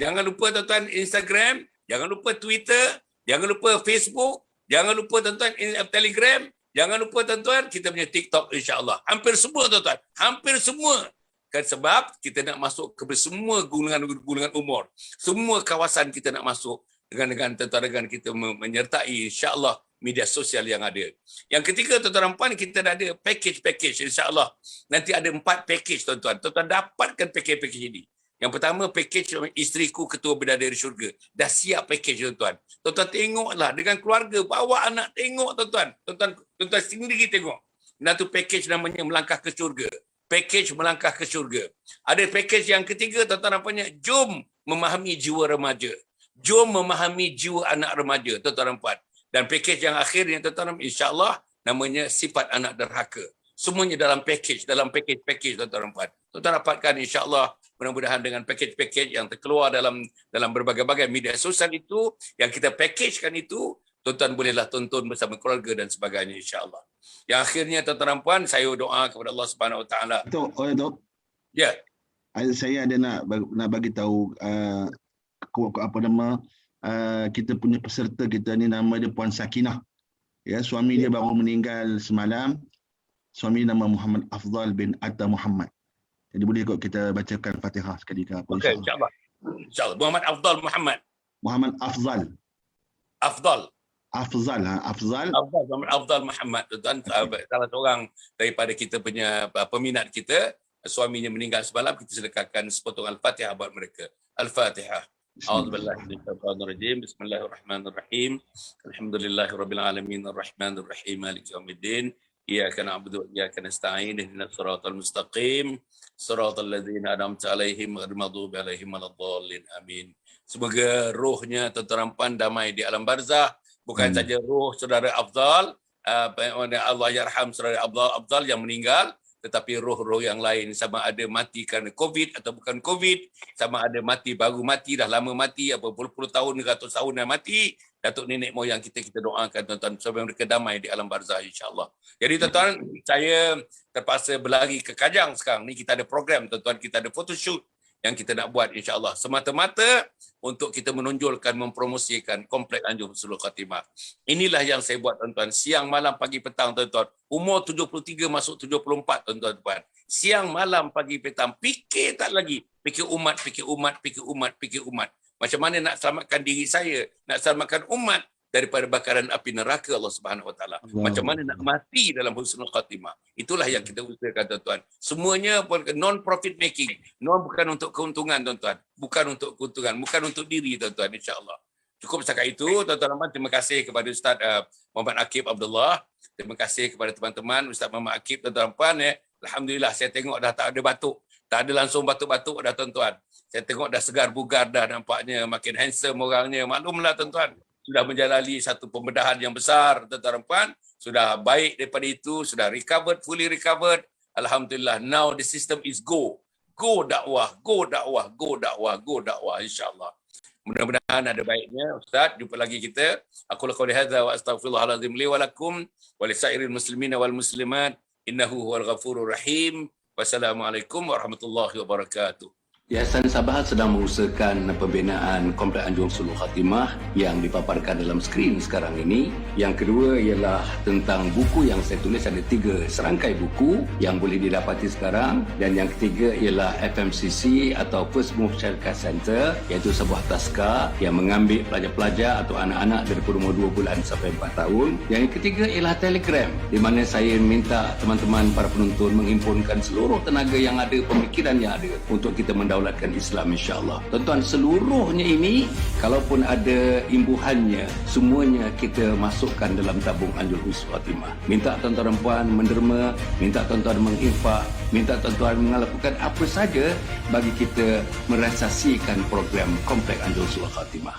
jangan lupa, tuan-tuan, Instagram, jangan lupa Twitter, jangan lupa Facebook, jangan lupa, tuan-tuan, Telegram. Jangan lupa, tuan-tuan, kita punya TikTok, insya-Allah. Hampir semua, tuan-tuan. Hampir semua. sebab kita nak masuk ke semua golongan umur. Semua kawasan kita nak masuk dengan tuan-tuan dengan kita menyertai insya-Allah media sosial yang ada. Yang ketiga tuan-tuan dan puan, kita dah ada package insya-Allah. Nanti ada 4 package tuan-tuan. Tuan-tuan dapatkan package ini. Yang pertama package isteriku ketua bidadari syurga. Dah siap package tuan-tuan. Tuan-tuan tengoklah dengan keluarga, bawa anak tengok tuan-tuan. Tuan-tuan sendiri tengok. Nanti package namanya melangkah ke syurga. Package melangkah ke syurga. Ada package yang ketiga tuan-tuan namanya jom memahami jiwa remaja. Jom memahami jiwa anak remaja tuan-tuan dan puan. Dan package yang akhirnya tuan-tuan insya-Allah namanya sifat anak derhaka. Semuanya dalam package tuan-tuan dan puan. Tuan-tuan dapatkan insya-Allah mudah-mudahan dengan package yang terkeluar dalam berbagai-bagai media sosial itu yang kita packagekan itu, tuan-tuan bolehlah tonton bersama keluarga dan sebagainya insya-Allah. Yang akhirnya tuan-tuan dan puan, saya doa kepada Allah Subhanahu Wa Taala. Tok. Ya. Saya ada nak bagi tahu kita punya peserta kita ni, nama dia Puan Sakinah. Ya, suami dia baru meninggal semalam. Suami nama Muhammad Afzal bin Atta Muhammad. Jadi boleh kot kita bacakan Fatihah sekali ke apa? Okey, insya-Allah. Insya-Allah. Muhammad Afzal Muhammad. Muhammad Afzal. Muhammad Afzal Muhammad. Tuan, salah seorang daripada kita punya peminat kita, suaminya meninggal semalam, kita sedekahkan sepotong Al-Fatihah buat mereka. Al-Fatihah. A'udzubillahi minasyaitonirrajim. Bismillahirrahmanirrahim. Alhamdulillahirabbil alamin arrahmanir rahim maliki yaumiddin. Iyyaka na'budu wa iyyaka nasta'in. Ihdinas siratal mustaqim. Siratal ladzina an'amta 'alaihim ghairil maghdubi 'alaihim waladdallin. Amin. Semoga rohnya tuan-tuan damai di alam barzah. Bukan saja roh saudara Afzal, Allah yarham saudara Afzal yang meninggal, tetapi roh-roh yang lain, sama ada mati kerana COVID atau bukan COVID, sama ada mati baru mati, dah lama mati, apa puluh-puluh tahun, ratus tahun dah mati, datuk nenek moyang kita doakan tuan-tuan supaya mereka damai di alam barzah insya-Allah. Jadi tuan-tuan, saya terpaksa berlari ke Kajang sekarang. Ni kita ada program tuan-tuan, kita ada photoshoot yang kita nak buat insya-Allah, semata-mata untuk kita menonjolkan, mempromosikan Komplek Anjung Husnul Khatimah. Inilah yang saya buat tuan-tuan, siang malam pagi petang tuan-tuan. Umur 73 masuk 74 tuan-tuan. Siang malam pagi petang, fikir tak lagi, fikir umat. Macam mana nak selamatkan diri saya, nak selamatkan umat daripada bakaran api neraka Allah Subhanahu Wa Taala. Macam mana nak mati dalam husnul khatimah. Itulah yang kita usahakan tuan-tuan. Semuanya non profit making, bukan untuk keuntungan tuan-tuan, bukan untuk keuntungan, bukan untuk diri tuan-tuan, insya-Allah. Cukup setakat itu tuan-tuan. Terima kasih kepada Ustaz Muhammad Akib Abdullah. Terima kasih kepada teman-teman Ustaz Muhammad Akib tuan-tuan ya. Alhamdulillah saya tengok dah tak ada batuk. Tak ada langsung batuk-batuk dah tuan-tuan. Saya tengok dah segar bugar dah nampaknya, makin handsome orangnya. Maklumlah tuan-tuan, sudah menjalani satu pembedahan yang besar tuan-tuan dan puan, sudah baik daripada itu, sudah fully recovered. Alhamdulillah, now the system is go dakwah insya-Allah. Mudah-mudahan ada baiknya Ustaz, jumpa lagi kita. Aku lakukan hadza wa astaghfirullahalazim li wa lakum wa lisairil muslimina wal muslimat innahu huwal ghafurur rahim. Wassalamualaikum warahmatullahi wabarakatuh. Yayasan Sabahat sedang mengusahakan pembinaan Komplek Anjung Husnul Khatimah yang dipaparkan dalam skrin sekarang ini. Yang kedua ialah tentang buku yang saya tulis, ada 3 serangkai buku yang boleh didapati sekarang. Dan yang ketiga ialah FMCC atau First Move Childcare Center, iaitu sebuah taska yang mengambil pelajar-pelajar atau anak-anak dari umur 2 bulan sampai 4 tahun. Yang ketiga ialah Telegram, di mana saya minta teman-teman para penonton menghimpunkan seluruh tenaga yang ada, pemikiran yang ada untuk kita mendaulatkan Islam insya-Allah. Tuan-tuan, seluruhnya ini kalaupun ada imbuhannya, semuanya kita masukkan dalam tabung Anjung Husnul Khatimah. Minta tuan-tuan dan puan menderma, minta tuan-tuan menginfak, minta tuan-tuan melakukan apa saja bagi kita merealisasikan program Komplek Anjung Husnul Khatimah.